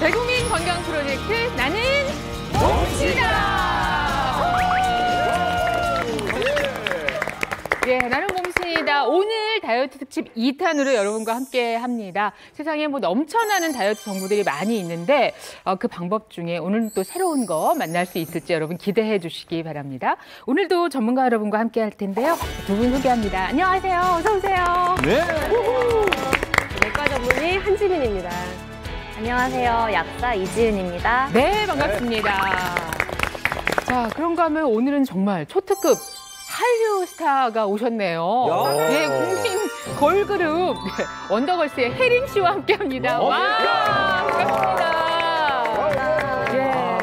대국민 건강 프로젝트 나는 몸신이다. 예, 나는 몸신이다. 오늘 다이어트 특집 2탄으로 여러분과 함께 합니다. 세상에 뭐 넘쳐나는 다이어트 정보들이 많이 있는데 그 방법 중에 오늘은 또 새로운 거 만날 수 있을지 여러분 기대해 주시기 바랍니다. 오늘도 전문가 여러분과 함께 할 텐데요. 두 분 소개합니다. 안녕하세요. 어서 오세요. 네. 내과 전문의 한지민입니다. 안녕하세요. 약사 이지은입니다. 네, 반갑습니다. 자, 그런가 하면 오늘은 정말 초특급 한류 스타가 오셨네요. 예, 국민 걸그룹 원더걸스의 혜린 씨와 함께합니다. 와, 반갑습니다. 예.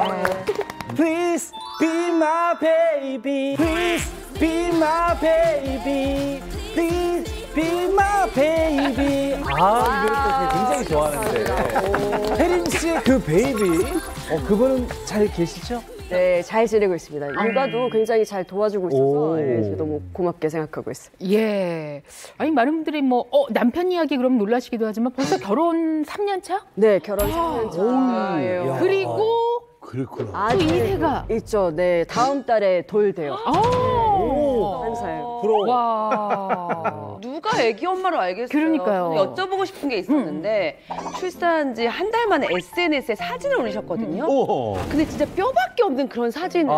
Please be my baby. Please be my baby. Please be my baby. 아, 이거를 또 굉장히 좋아하는데. 혜린 씨의 그 베이비, 그분은 잘 계시죠? 네, 잘 지내고 있습니다. 육아도 굉장히 잘 도와주고 있어서 네, 너무 고맙게 생각하고 있어요. 예. 아니, 많은 분들이 뭐, 남편 이야기 그럼 놀라시기도 하지만 벌써 결혼 3년 차? 네, 결혼 3년 차예요. 그리고 그렇구나. 또 2세가 있죠. 네, 다음 달에 돌 돼요. 한 살. 부러워. 와. 누가 애기 엄마로 알겠어요. 그러니까요. 저는 여쭤보고 싶은 게 있었는데 출산한 지 한 달 만에 SNS에 사진을 올리셨거든요. 근데 진짜 뼈밖에 없는 그런 사진을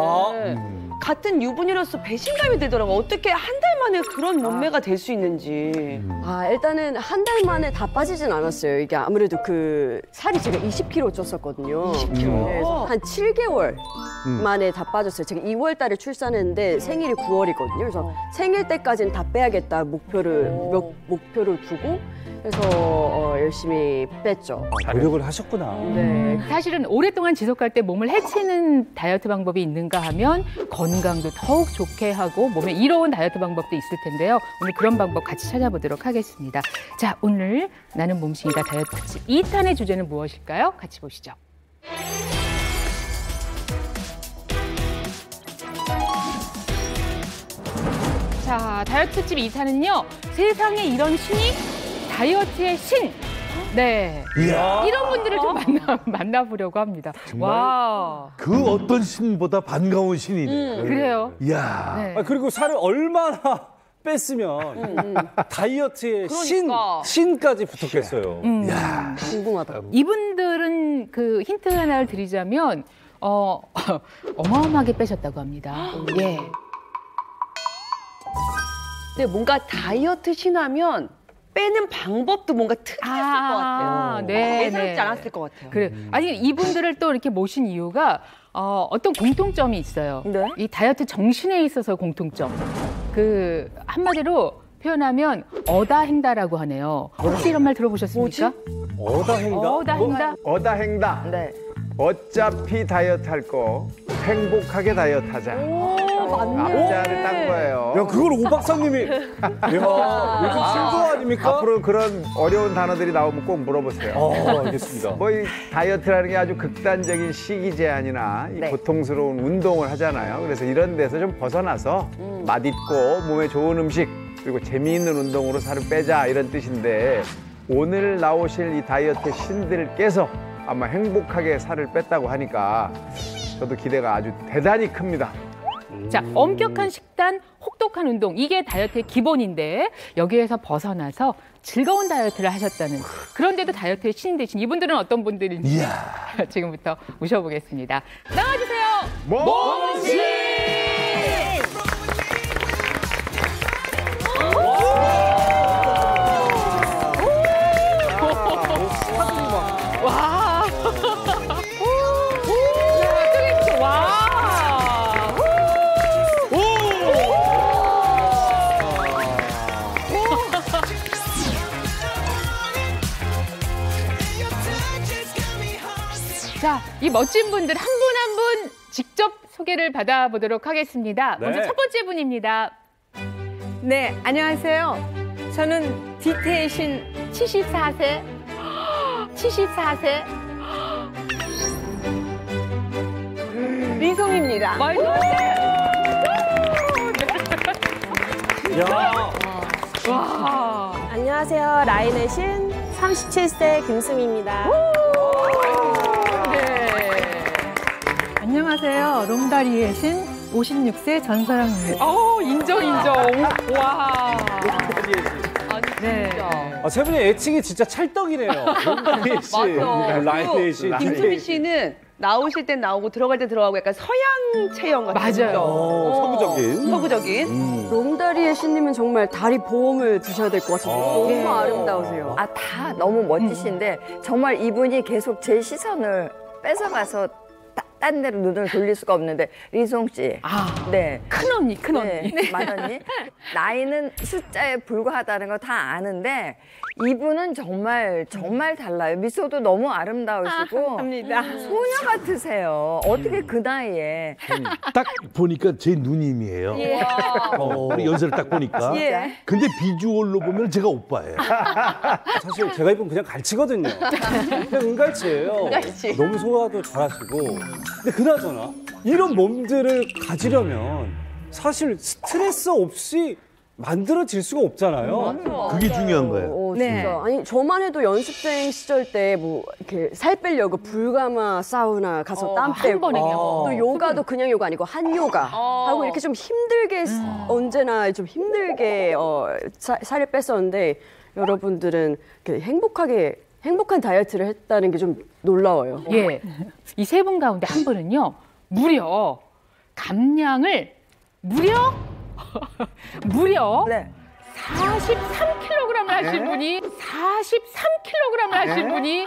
같은 유부녀로서 배신감이 들더라고요. 어떻게 한 달 만에 그런 몸매가 될 수 있는지. 일단은 한 달 만에 다 빠지진 않았어요. 이게 아무래도 그 살이 제가 20kg 쪘었거든요. 20kg. 그래서 한 7개월 만에 다 빠졌어요. 제가 2월 달에 출산했는데 생일이 9월이거든요. 그래서 생일 때까지는 다 빼야겠다 목표를 두고 그래서 열심히 뺐죠. 노력을 하셨구나. 네. 사실은 오랫동안 지속할 때 몸을 해치는 다이어트 방법이 있는가 하면 건강도 더욱 좋게 하고 몸에 이로운 다이어트 방법도 있을 텐데요. 오늘 그런 방법 같이 찾아보도록 하겠습니다. 자, 오늘 나는 몸신이다 다이어트 특집 2탄의 주제는 무엇일까요? 같이 보시죠. 자, 다이어트 특집 2탄은요. 세상에 이런 신이 다이어트의 신. 네. 이야. 이런 분들을 좀 만나보려고 합니다. 정말? 와. 그 어떤 신보다 반가운 신이네. 그래요. 이야. 네. 그리고 살을 얼마나 뺐으면 다이어트의 그러니까. 신까지 붙었겠어요. 이야. 궁금하다. 이분들은 그 힌트 하나를 드리자면 어마어마하게 빼셨다고 합니다. 예. 근데 뭔가 다이어트 신하면 빼는 방법도 뭔가 특이했을 것 같아요. 네, 예사롭지 네. 않았을 것 같아요. 그래. 아니, 이분들을 또 이렇게 모신 이유가 어떤 공통점이 있어요. 네? 이 다이어트 정신에 있어서 공통점. 그 한마디로 표현하면 어다행다라고 하네요. 혹시 이런 말 들어보셨습니까? 어다행다? 어다행다. 어다행다. 네. 어차피 다이어트 할 거 행복하게 다이어트 하자. 앞자를 딴 거예요. 야, 그걸 오 박사님이. 이야, 요즘 신조 아닙니까? 앞으로 그런 어려운 단어들이 나오면 꼭 물어보세요. 알겠습니다. 뭐 이 다이어트라는 게 아주 극단적인 식이 제한이나 이 고통스러운 운동을 하잖아요. 그래서 이런 데서 좀 벗어나서 맛있고 몸에 좋은 음식 그리고 재미있는 운동으로 살을 빼자 이런 뜻인데 오늘 나오실 이 다이어트 신들께서 아마 행복하게 살을 뺐다고 하니까 저도 기대가 아주 대단히 큽니다. 자, 엄격한 식단, 혹독한 운동, 이게 다이어트의 기본인데 여기에서 벗어나서 즐거운 다이어트를 하셨다는 그런데도 다이어트의 신이 되신 이분들은 어떤 분들인지 지금부터 모셔보겠습니다. 나와주세요. 몸신! 와! 자, 이 멋진 분들 한 분 한 분 직접 소개를 받아보도록 하겠습니다. 먼저 첫 번째 분입니다. 네, 안녕하세요. 저는 디테일 신 74세. 74세. 리송입니다. 말도 안 돼. 야. 안녕하세요. 라인의 신 37세 김승희입니다. 안녕하세요. 롱다리의 신 56세 전서영입니다. 인정. 와. 네. 세 분의 애칭이 진짜 찰떡이네요. 롱다리 씨, 맞아. 라이리 씨, 김수미 씨는 나오실 땐 나오고 들어갈 때 들어가고 약간 서양 체형 같은 맞아요. 서구적인. 서구적인. 롱다리의 신님은 정말 다리 보험을 드셔야 될 것 같아요. 너무 아름다우세요. 아, 다 너무 멋지신데 정말 이분이 계속 제 시선을 뺏어가서 딴 데로 눈을 돌릴 수가 없는데 리송 씨. 네. 큰언니. 네, 맏언니. 나이는 숫자에 불과하다는 거 다 아는데 이분은 정말 달라요. 미소도 너무 아름다우시고 감사합니다. 소녀 같으세요. 어떻게 그 나이에. 딱 보니까 제 누님이에요. 우리 연세를 딱 보니까. 예. 근데 비주얼로 보면 제가 오빠예요. 사실 제가 입으면 그냥 갈치거든요. 그냥 은갈치예요. 은갈치. 너무 소화도 잘하시고. 근데 그나저나 이런 몸들을 가지려면 사실 스트레스 없이 만들어질 수가 없잖아요. 그게 중요한 거예요. 진짜. 네. 아니 저만 해도 연습생 시절 때 뭐 이렇게 살 빼려고 불가마 사우나 가서 땀 한 빼고 번에 그냥. 또 요가도 그냥 요가 아니고 한 요가 하고 이렇게 좀 힘들게 언제나 좀 힘들게 살을 뺐었는데 여러분들은 이렇게 행복한 다이어트를 했다는 게 좀 놀라워요. 예. 이 세 분 가운데 한 분은요, 무려 감량을 무려 네. 43kg을 하신 분이 43kg을 하신 분이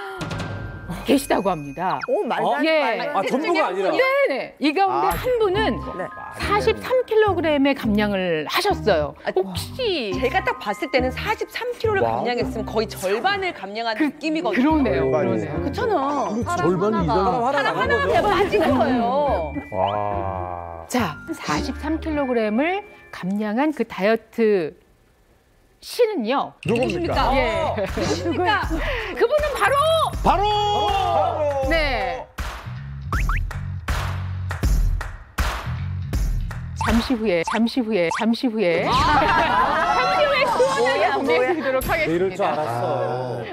계시다고 합니다. 오, 말도 안 돼. 전부가 아니라. 네네. 이 가운데 한 분은 네. 43kg의 감량을 하셨어요. 혹시 제가 딱 봤을 때는 43kg를 감량했으면 거의 절반을 감량한 느낌이거든요. 그러네요. 그렇잖아. 절반이 이상. 사람 하나가 그냥 빠진 거예요. 와. 자, 43kg을 감량한 그 다이어트 신은요. 누구십니까? 예. 누구십니까? 그분은 바로 네. 잠시 후에 수원을 공개해드리도록 하겠습니다. 이럴 줄 알았어.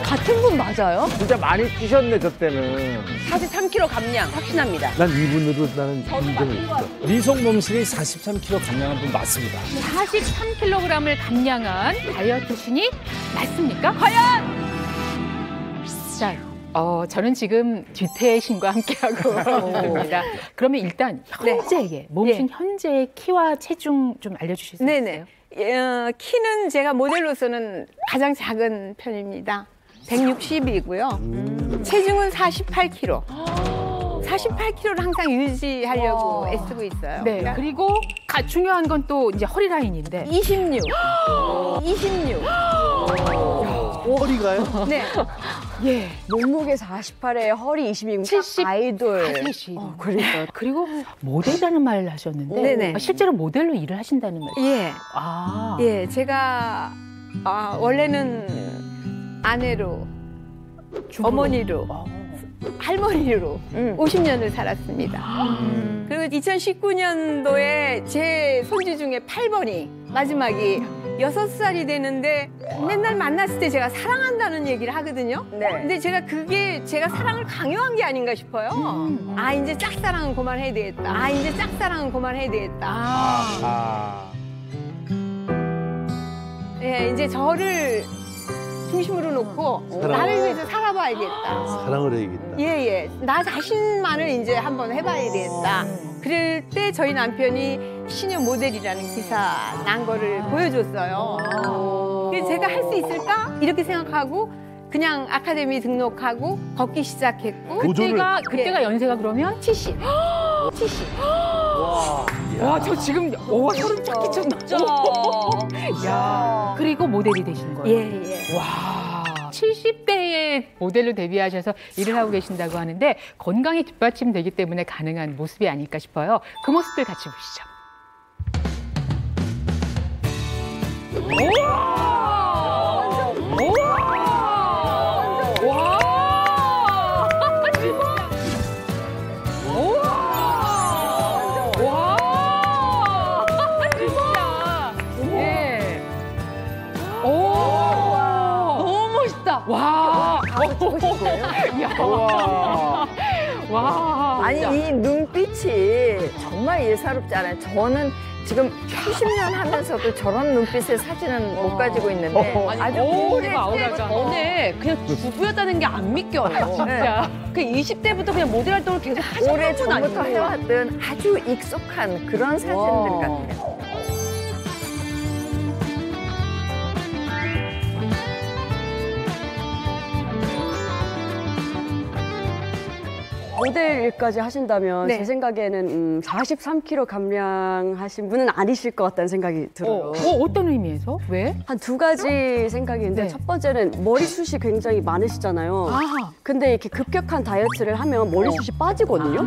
같은 분 맞아요? 진짜 많이 뛰셨네, 저 때는. 43kg 감량 확신합니다. 난 이분으로 나는 인정을 했어. 리송 몸실이 43kg 감량한 분 맞습니다. 43kg을 감량한 다이어트 신이 맞습니까? 과연! 자, 저는 지금 뒤태의 신과 함께하고 있습니다. 그러면 일단 현재의, 몸신 현재의 키와 체중 좀 알려주실 수 있어요? 네네. 키는 제가 모델로서는 가장 작은 편입니다. 160이고요. 체중은 48kg. 48kg를 항상 유지하려고 애쓰고 있어요. 네. 그리고 중요한 건 또 이제 허리 라인인데 26. 허리가요? 네. 예. 몸무게 48에 허리 22면 70. 아이돌. 그러니까. 그리고 모델이라는 말을 하셨는데 네네. 실제로 모델로 일을 하신다는 말. 예. 아. 예, 제가 원래는 아내로, 어머니로, 할머니로 50년을 살았습니다. 그리고 2019년도에 제 손주 중에 8번이 마지막이 6살이 되는데 맨날 만났을 때 제가 사랑한다는 얘기를 하거든요. 네. 근데 제가 사랑을 강요한 게 아닌가 싶어요. 아, 이제 짝사랑은 그만해야 되겠다. 예, 이제 저를 중심으로 놓고 나를 위해서 살아봐야겠다. 사랑을 해야겠다. 예. 나 자신만을 이제 한번 해봐야 되겠다. 그럴 때 저희 남편이 시녀 모델이라는 기사 난 거를 보여줬어요. 그래서 제가 할 수 있을까? 이렇게 생각하고 그냥 아카데미 등록하고 걷기 시작했고 그때가 연세가 그러면 70. 와, 저 지금 소름 쫙 끼쳤나? 야. 그리고 모델이 되신 거예요. 예. 와. 70대에 모델로 데뷔하셔서 일을 하고 계신다고 하는데 건강이 뒷받침되기 때문에 가능한 모습이 아닐까 싶어요. 그 모습들 같이 보시죠. 와. 아니 이 눈빛이 정말 예사롭지 않아요. 저는 지금 수십 년 하면서도 저런 눈빛의 사진은 못 가지고 있는데 아주 오래 전에 그냥 주부였다는 게 안 믿겨요. 진짜. 그 20대부터 그냥 모델 활동을 계속 오래 하셨던 분 전부터 아니에요? 해왔던 아주 익숙한 그런 사진들 같아요. 모델 일까지 하신다면 네. 제 생각에는 43kg 감량하신 분은 아니실 것 같다는 생각이 들어요. 어떤 의미에서? 왜? 한 두 가지 생각이 있는데 네. 첫 번째는 머리숱이 굉장히 많으시잖아요. 아하. 근데 이렇게 급격한 다이어트를 하면 머리숱이 빠지거든요.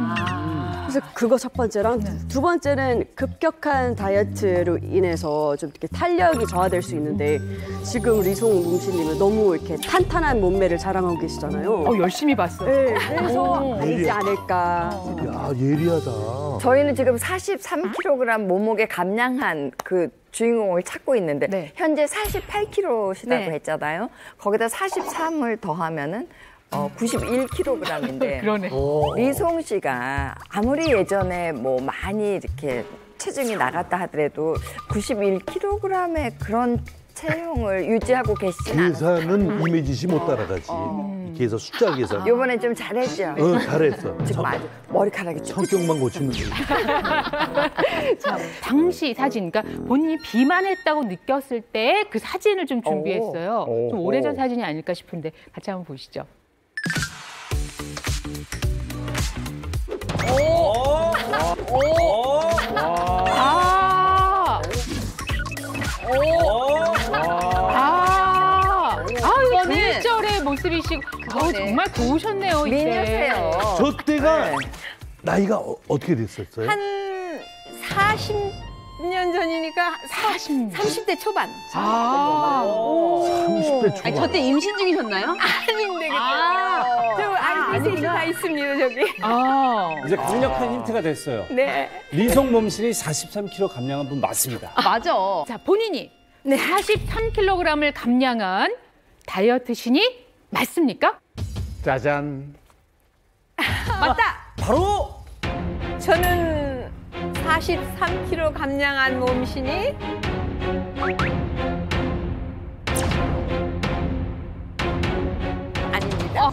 그래서 그거 첫 번째랑 두 번째는 급격한 다이어트로 인해서 좀 이렇게 탄력이 저하될 수 있는데 지금 리송뭉씨님은 너무 이렇게 탄탄한 몸매를 자랑하고 계시잖아요. 열심히 봤어요. 네, 그래서 아니지 않을까. 야, 예리하다. 저희는 지금 43kg 몸무게 감량한 그 주인공을 찾고 있는데 네. 현재 48kg시다고 네. 했잖아요. 거기다 43을 더하면은 91kg인데 그러네. 리송 씨가 아무리 예전에 뭐 많이 이렇게 체중이 나갔다 하더라도 91kg의 그런 체형을 유지하고 계시진 않아요. 계산은 이미지 못 따라가지. 계산 숫자 계산. 이번에 좀 잘했죠. 잘했어. 지금 아주 머리카락이 좀 성격만 고치면 돼. 자, 당시 사진, 그러니까 본인이 비만했다고 느꼈을 때 그 사진을 좀 준비했어요. 좀 오래전 사진이 아닐까 싶은데 같이 한번 보시죠. 이거 일절의 모습이시고, 정말 고우셨네요, 이때. 미녀세요. 저 때가 나이가 어떻게 됐었어요? 한 40년 전이니까 30대 초반. 30대 초반. 아니, 저때 임신 중이셨나요? 아닌데 저 아이들 셋이 다 있습니다 저기. 이제 강력한 힌트가 됐어요. 네. 리송 몸실이 43kg 감량한 분 맞습니다. 맞아. 자, 본인이 43kg을 감량한 다이어트 신이 맞습니까? 짜잔. 맞다. 바로 저는 43kg 감량한 몸신이 아닙니다.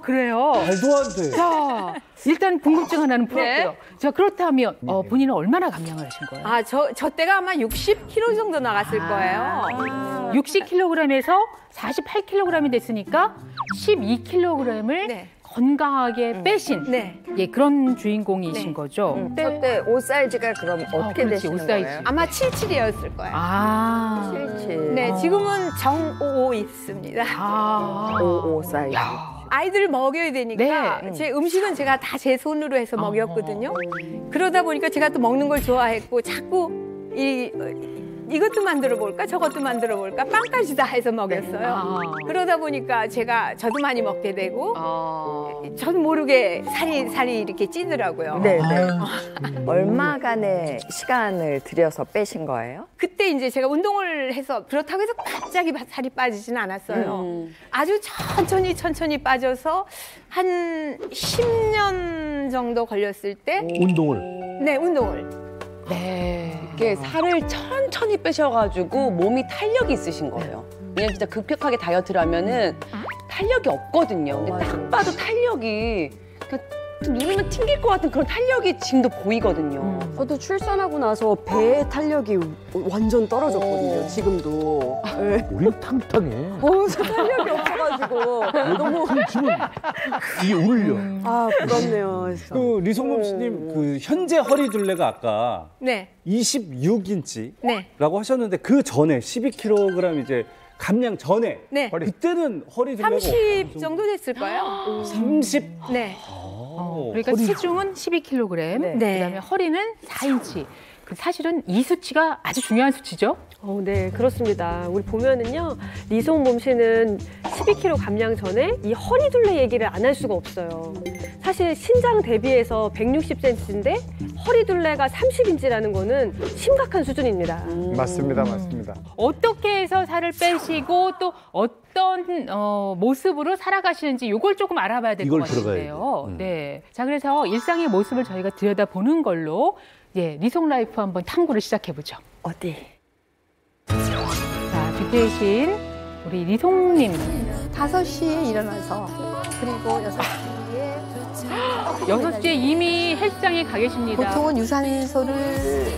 그래요? 말도 안 돼. 자, 일단 궁금증 하나는 풀었고요. 자, 그렇다면 본인은 얼마나 감량을 하신 거예요? 저 때가 아마 60kg 정도 나갔을 거예요. 60kg에서 48kg이 됐으니까 12kg을 네. 건강하게 빼신 네. 그런 주인공이신 네. 거죠. 저때 옷 사이즈가 그럼 어떻게 그렇지, 되시는 옷 사이즈. 거예요? 아마 77이었을 거예요. 77. 네, 지금은 정오오 있습니다. 55 사이즈. 아이들을 먹여야 되니까 제 음식은 제가 다 제 손으로 해서 먹였거든요. 그러다 보니까 제가 또 먹는 걸 좋아했고 자꾸 이것도 만들어 볼까 저것도 만들어 볼까 빵까지 다 해서 먹였어요. 그러다 보니까 저도 많이 먹게 되고 저도 모르게 살이 이렇게 찌더라고요. 네. 얼마간의 시간을 들여서 빼신 거예요? 그때 이제 제가 운동을 해서 그렇다고 해서 갑자기 살이 빠지진 않았어요. 아주 천천히 빠져서 한 10년 정도 걸렸을 때 운동을. 네, 운동을. 이게 살을 천천히 빼셔가지고 몸이 탄력이 있으신 거예요. 왜냐면 진짜 급격하게 다이어트를 하면은 탄력이 없거든요. 근데 딱 봐도 탄력이 그냥 누르면 튕길 것 같은 그런 탄력이 지금도 보이거든요. 저도 출산하고 나서 배의 탄력이 완전 떨어졌거든요. 지금도. 네. 우린 탕탕해. 저 탄력이 없어가지고 너무 지금 이게 울려. 부럽네요. 진짜. 그 리송 씨님 그 현재 허리 둘레가 아까 네. 26인치라고 네. 하셨는데 그 전에 12kg 이제 감량 전에 네. 그때는 허리 둘레가 30 정도 됐을 거예요. 30. 네. 그러니까 체중은 12kg, 네. 그다음에 허리는 4인치. 사실은 이 수치가 아주 중요한 수치죠? 네, 그렇습니다. 우리 보면은요, 리송 몸씨는 12kg 감량 전에 이 허리둘레 얘기를 안 할 수가 없어요. 사실 신장 대비해서 160cm인데 허리둘레가 30인치라는 거는 심각한 수준입니다. 맞습니다, 맞습니다. 어떻게 해서 살을 빼시고 또 어떤 모습으로 살아가시는지 이걸 조금 알아봐야 될 것 같은데요. 네. 자, 그래서 일상의 모습을 저희가 들여다보는 걸로 리송 라이프 한번 탐구를 시작해보죠. 어디? 자, 빅데이신 우리 리송님. 5시에 일어나서 그리고 6시에 6시에 이미 헬스장에 가 계십니다. 보통은 유산소를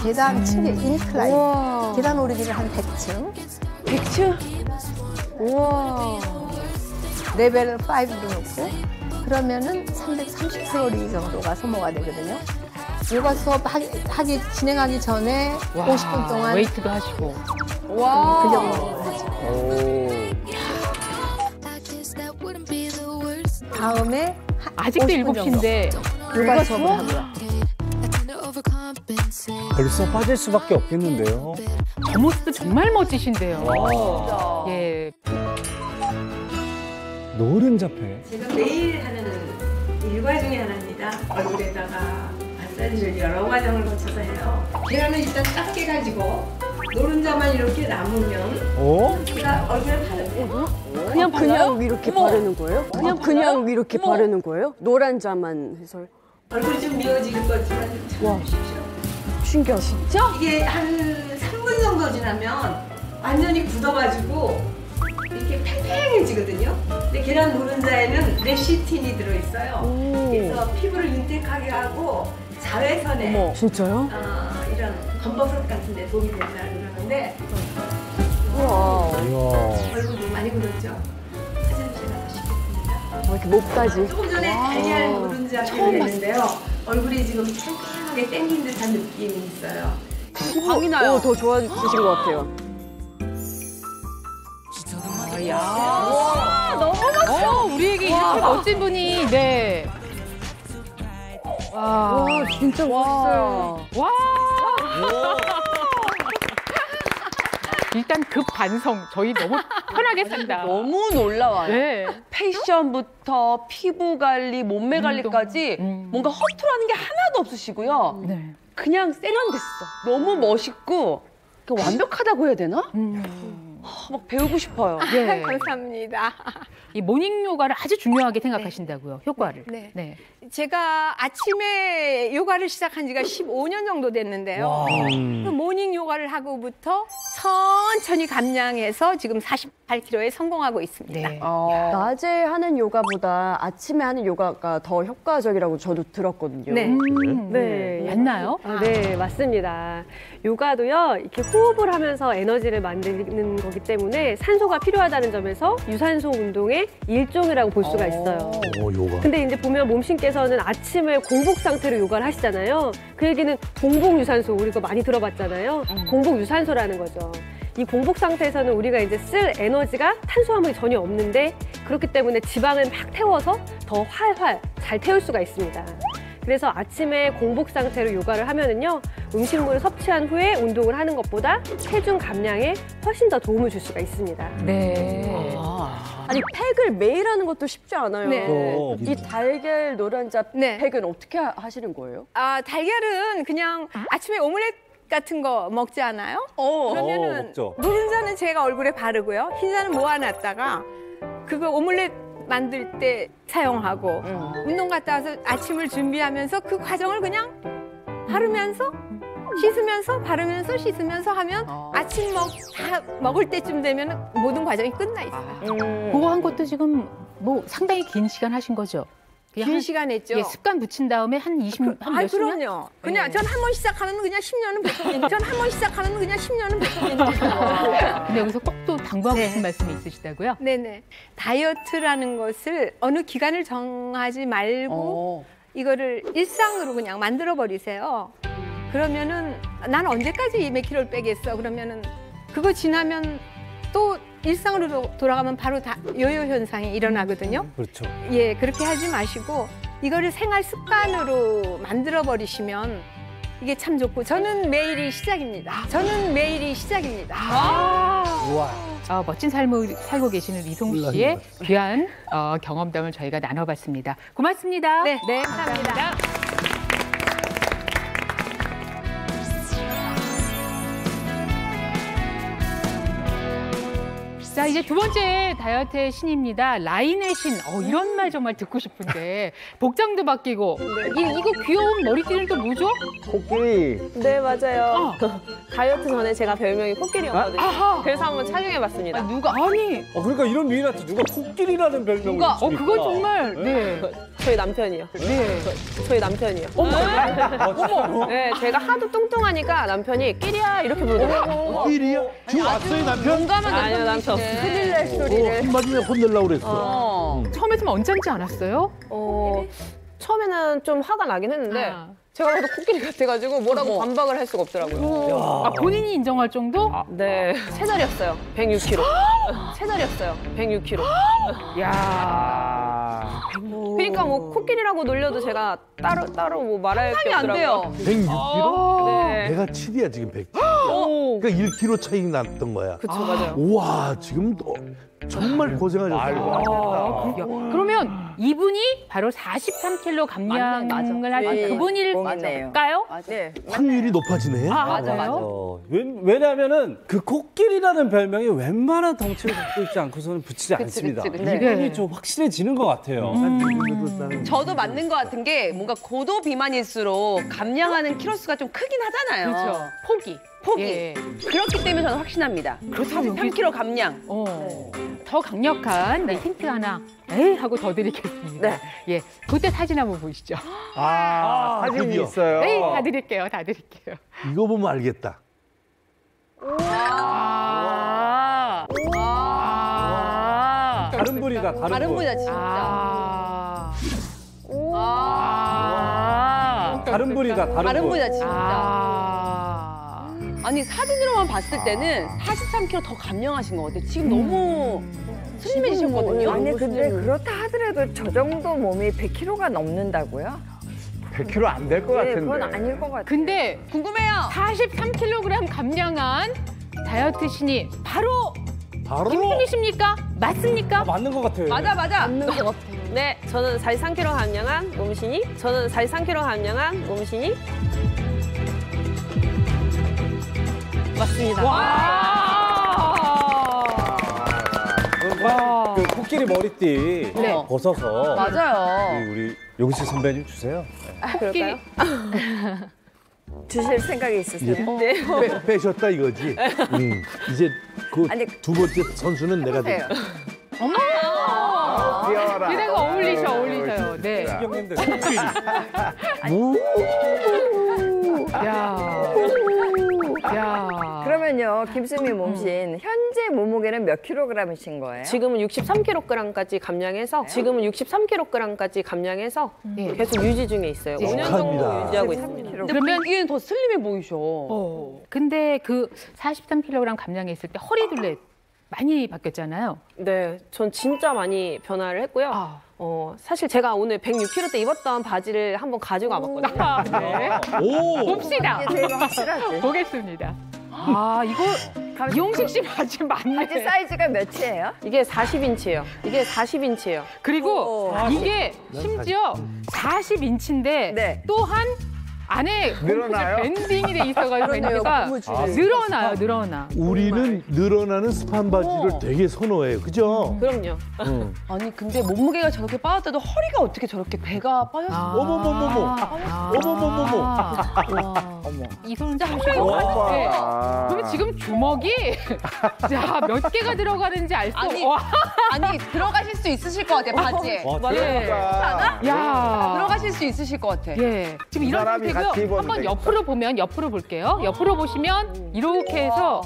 계단 7개 인클라인 계단 오르기를 한 100층. 100층? 우와. 레벨 5로 놓고 그러면은 330칼로리 정도가 소모가 되거든요. 요가 수업 진행하기 전에 50분 동안 웨이트도 하시고. 와. 근력을 하죠. 다음에 아직도 7시인데 요가 수업을 하고요. 벌써 빠질 수밖에 없겠는데요. 저 모습도 정말 멋지신데요. 예. 노른자 배. 제가 매일 하는 일과 중에 하나입니다. 얼굴에다가 마사지를 여러 과정을 거쳐서 해요. 계란을 일단 딱 깨가지고 노른자만 이렇게 남으면 제가 얼굴에 바르고 그냥 이렇게 바르는 거예요? 그냥 이렇게 바르는 거예요? 노란 자만 해서 얼굴이 좀 미어질 거지만 좀 참아주십시오. 신기하다. 진짜? 이게 한 3분 정도 지나면 완전히 굳어가지고 이렇게 팽팽해지거든요. 근데 계란 노른자에는 레시틴이 들어있어요. 그래서 피부를 윤택하게 하고 자외선에 진짜요? 이런 검버섯 같은 데 도움이 된다 그러는데 얼굴이 많이 굳었죠? 사진을 제가 다시 찍겠습니다. 이렇게 목까지. 조금 전에 달걀 노른자 표현했는데요. 얼굴이 지금 팽팽하게 땡긴 듯한 느낌이 있어요. 광이 나요. 더 좋아지신 것 같아요. 너무 멋져. 우리에게 이렇게 멋진 분이, 네. 와, 진짜 멋있어요. 와. 일단 급 반성. 저희 너무 편하게 산다. 너무 놀라워요. 네. 패션부터 피부 관리, 몸매 관리까지 뭔가 허투루하는 게 하나도 없으시고요. 네. 그냥 세련됐어. 너무 멋있고 완벽하다고 해야 되나? 막 배우고 싶어요. 네. 감사합니다. 이 모닝 요가를 아주 중요하게 생각하신다고요, 효과를. 네. 제가 아침에 요가를 시작한 지가 15년 정도 됐는데요. 그 모닝 요가를 하고부터 천천히 감량해서 지금 48kg에 성공하고 있습니다. 네. 낮에 하는 요가보다 아침에 하는 요가가 더 효과적이라고 저도 들었거든요. 네. 맞나요? 네, 맞습니다. 요가도요, 이렇게 호흡을 하면서 에너지를 만드는 거기 때문에 산소가 필요하다는 점에서 유산소 운동의 일종이라고 볼 수가 있어요. 요가. 근데 이제 보면 몸신께서는 아침을 공복 상태로 요가를 하시잖아요. 그 얘기는 공복 유산소, 우리가 많이 들어봤잖아요. 공복 유산소라는 거죠. 이 공복 상태에서는 우리가 이제 쓸 에너지가 탄수화물이 전혀 없는데 그렇기 때문에 지방을 막 태워서 더 활활 잘 태울 수가 있습니다. 그래서 아침에 공복 상태로 요가를 하면은요, 음식물을 섭취한 후에 운동을 하는 것보다 체중 감량에 훨씬 더 도움을 줄 수가 있습니다. 네. 아니 팩을 매일 하는 것도 쉽지 않아요. 네. 이 달걀 노른자 팩은 어떻게 하시는 거예요? 달걀은 그냥 아침에 오믈렛 같은 거 먹지 않아요? 그러면은 먹죠. 노른자는 제가 얼굴에 바르고요. 흰자는 모아놨다가 그거 오믈렛 만들 때 사용하고 운동 갔다 와서 아침을 준비하면서 그 과정을 그냥 바르면서 씻으면서 바르면서 씻으면서 하면 아침 다 먹을 때쯤 되면 모든 과정이 끝나 있어요. 그거 한 것도 지금 뭐 상당히 긴 시간 하신 거죠? 긴 시간 했죠. 예, 습관 붙인 다음에 한 20년? 그럼요. 그냥 전 한 번 시작하면 그냥 10년은 100%. 전 한 번 시작하면 그냥 10년은 100%. 근데 여기서 꼭 또 당부하고 싶은 말씀이 있으시다고요? 네네. 다이어트라는 것을 어느 기간을 정하지 말고 이거를 일상으로 그냥 만들어 버리세요. 그러면은 난 언제까지 몇 킬로를 빼겠어? 그러면은 그거 지나면 또 일상으로 돌아가면 바로 다 요요 현상이 일어나거든요. 그렇죠. 예, 그렇게 하지 마시고 이거를 생활 습관으로 만들어 버리시면 이게 참 좋고 저는 매일이 시작입니다. 저는 매일이 시작입니다. 멋진 삶을 살고 계시는 이송우 씨의 귀한 경험담을 저희가 나눠봤습니다. 고맙습니다. 네, 감사합니다. 자, 이제 두 번째 다이어트의 신입니다. 라인의 신. 이런 말 정말 듣고 싶은데 복장도 바뀌고 이거 귀여운 머리띠는 또 뭐죠? 코끼리. 네, 맞아요. 다이어트 전에 제가 별명이 코끼리였거든요. 그래서 한번 착용해봤습니다. 누가? 아니. 그러니까 이런 미인한테 누가 코끼리라는 별명을 누가? 붙입니까? 그건 정말 네. 저희 남편이요. 네. 저희 남편이요. 어머. 네, 제가 하도 뚱뚱하니까 남편이 끼리야 이렇게 부르더라고요. 끼리야? 지금 왔어요 남편? 용감한 아니요, 남편 없어요. 큰일 날 소리를. 한마디면 혼내려고 그랬어. 처음에 좀 언짢지 않았어요? 처음에는 좀 화가 나긴 했는데 제가 그래도 코끼리 같아가지고 뭐라고 반박을 할 수가 없더라고요. 본인이 인정할 정도? 네, 세 달이었어요. 106kg. 세 달이었어요. 106kg. 야. 그러니까 뭐 코끼리라고 놀려도 제가 따로 뭐 말할 게 안 없더라고요. 돼요. 106kg? 네. 내가 7이야 지금 100kg. 그러니까 1kg 차이 났던 거야. 그쵸, 맞아요. 우와 지금 정말 고생하셨어요. 그러면 이분이 바로 43kg 감량을 하신 그분일까요? 네. 확률이 높아지네. 맞아요. 왜냐하면은 그 코끼리라는 별명이 웬만한 덩치를 갖고 있지 않고서는 붙이지 않습니다. 이분이 좀 확실해지는 것 같아요. 저도 맞는 것 같은 게 뭔가 고도 비만일수록 감량하는 키로수가 좀 크긴 하잖아요. 그렇죠. 폭이. 예. 그렇기 때문에 저는 확신합니다. 43kg 감량. 더 강력한 힌트 하나 하고 더 드리겠습니다. 네. 예, 그때 사진 한번 보시죠. 사진이 드디어. 있어요. 다 드릴게요. 이거 보면 알겠다. 다른 분이다, 다른 분. 분이다 진짜. 다른 분이다, 다른 분. 분이다 진짜. 아니 사진으로만 봤을 때는 43kg 더 감량하신 것 같아요. 지금 너무 슬림해지셨거든요. 아니 근데 그렇다 하더라도 저 정도 몸이 100kg가 넘는다고요? 100kg 안 될 것 네, 같은데. 그건 아닐 것 같아요. 근데 궁금해요. 43kg 감량한 다이어트 신이 바로 바로 김수미십니까? 맞습니까? 맞는 것 같아요. 맞아. 네, 저는 43kg 감량한 몸신이. 맞습니다. 그 코끼리 머리띠 벗어서 맞아요. 우리 용실 선배님 주세요. 그럴까요? 주실 생각이 있으세요? 네. 빼셨다 이거지. 이제 그 아니, 두 번째 선수는 내가 돼. 귀여워라. 그대가 어울리셔요. 네. 형님들. 야. 그러면요, 김수미 몸신 현재 몸무게는 몇 킬로그램이신 거예요? 지금은 63kg까지 감량해서 계속 유지 중에 있어요. 5년 정도 축하합니다. 유지하고 있습니다. 그러면 이게 더 슬림해 보이셔. 근데 그 43kg 감량했을 때 허리둘레 많이 바뀌었잖아요. 네, 전 진짜 많이 변화를 했고요. 사실 제가 오늘 106kg 때 입었던 바지를 한번 가지고 와봤거든요. 네. 봅시다. 이게 제일 확실하지. 보겠습니다. 이거 이용식 씨 바지 맞네. 바지 사이즈가 몇이에요? 이게 40인치예요. 그리고 이게 심지어 40인치인데 네. 또한 안에 늘어나요? 밴딩이 돼 있어가지고 그러네요. 밴드가 고무줄이. 늘어나. 우리는 늘어나는 스판 바지를 되게 선호해요. 그죠? 그럼요. 아니 근데 몸무게가 저렇게 빠졌대도 허리가 어떻게 저렇게 배가 빠졌어? 어머머머머. 이 손을 잡으시고 하는데 그러면 지금 주먹이 몇 개가 들어가는지 알 수 없어. 아니 들어가실 수 있으실 것 같아 바지에. 야. 들어가실 수 있으실 것 같아. 예. 지금 이런 사람이 상태고요. 같이 입었는데. 한번 옆으로 볼게요. 옆으로 보시면 이렇게 해서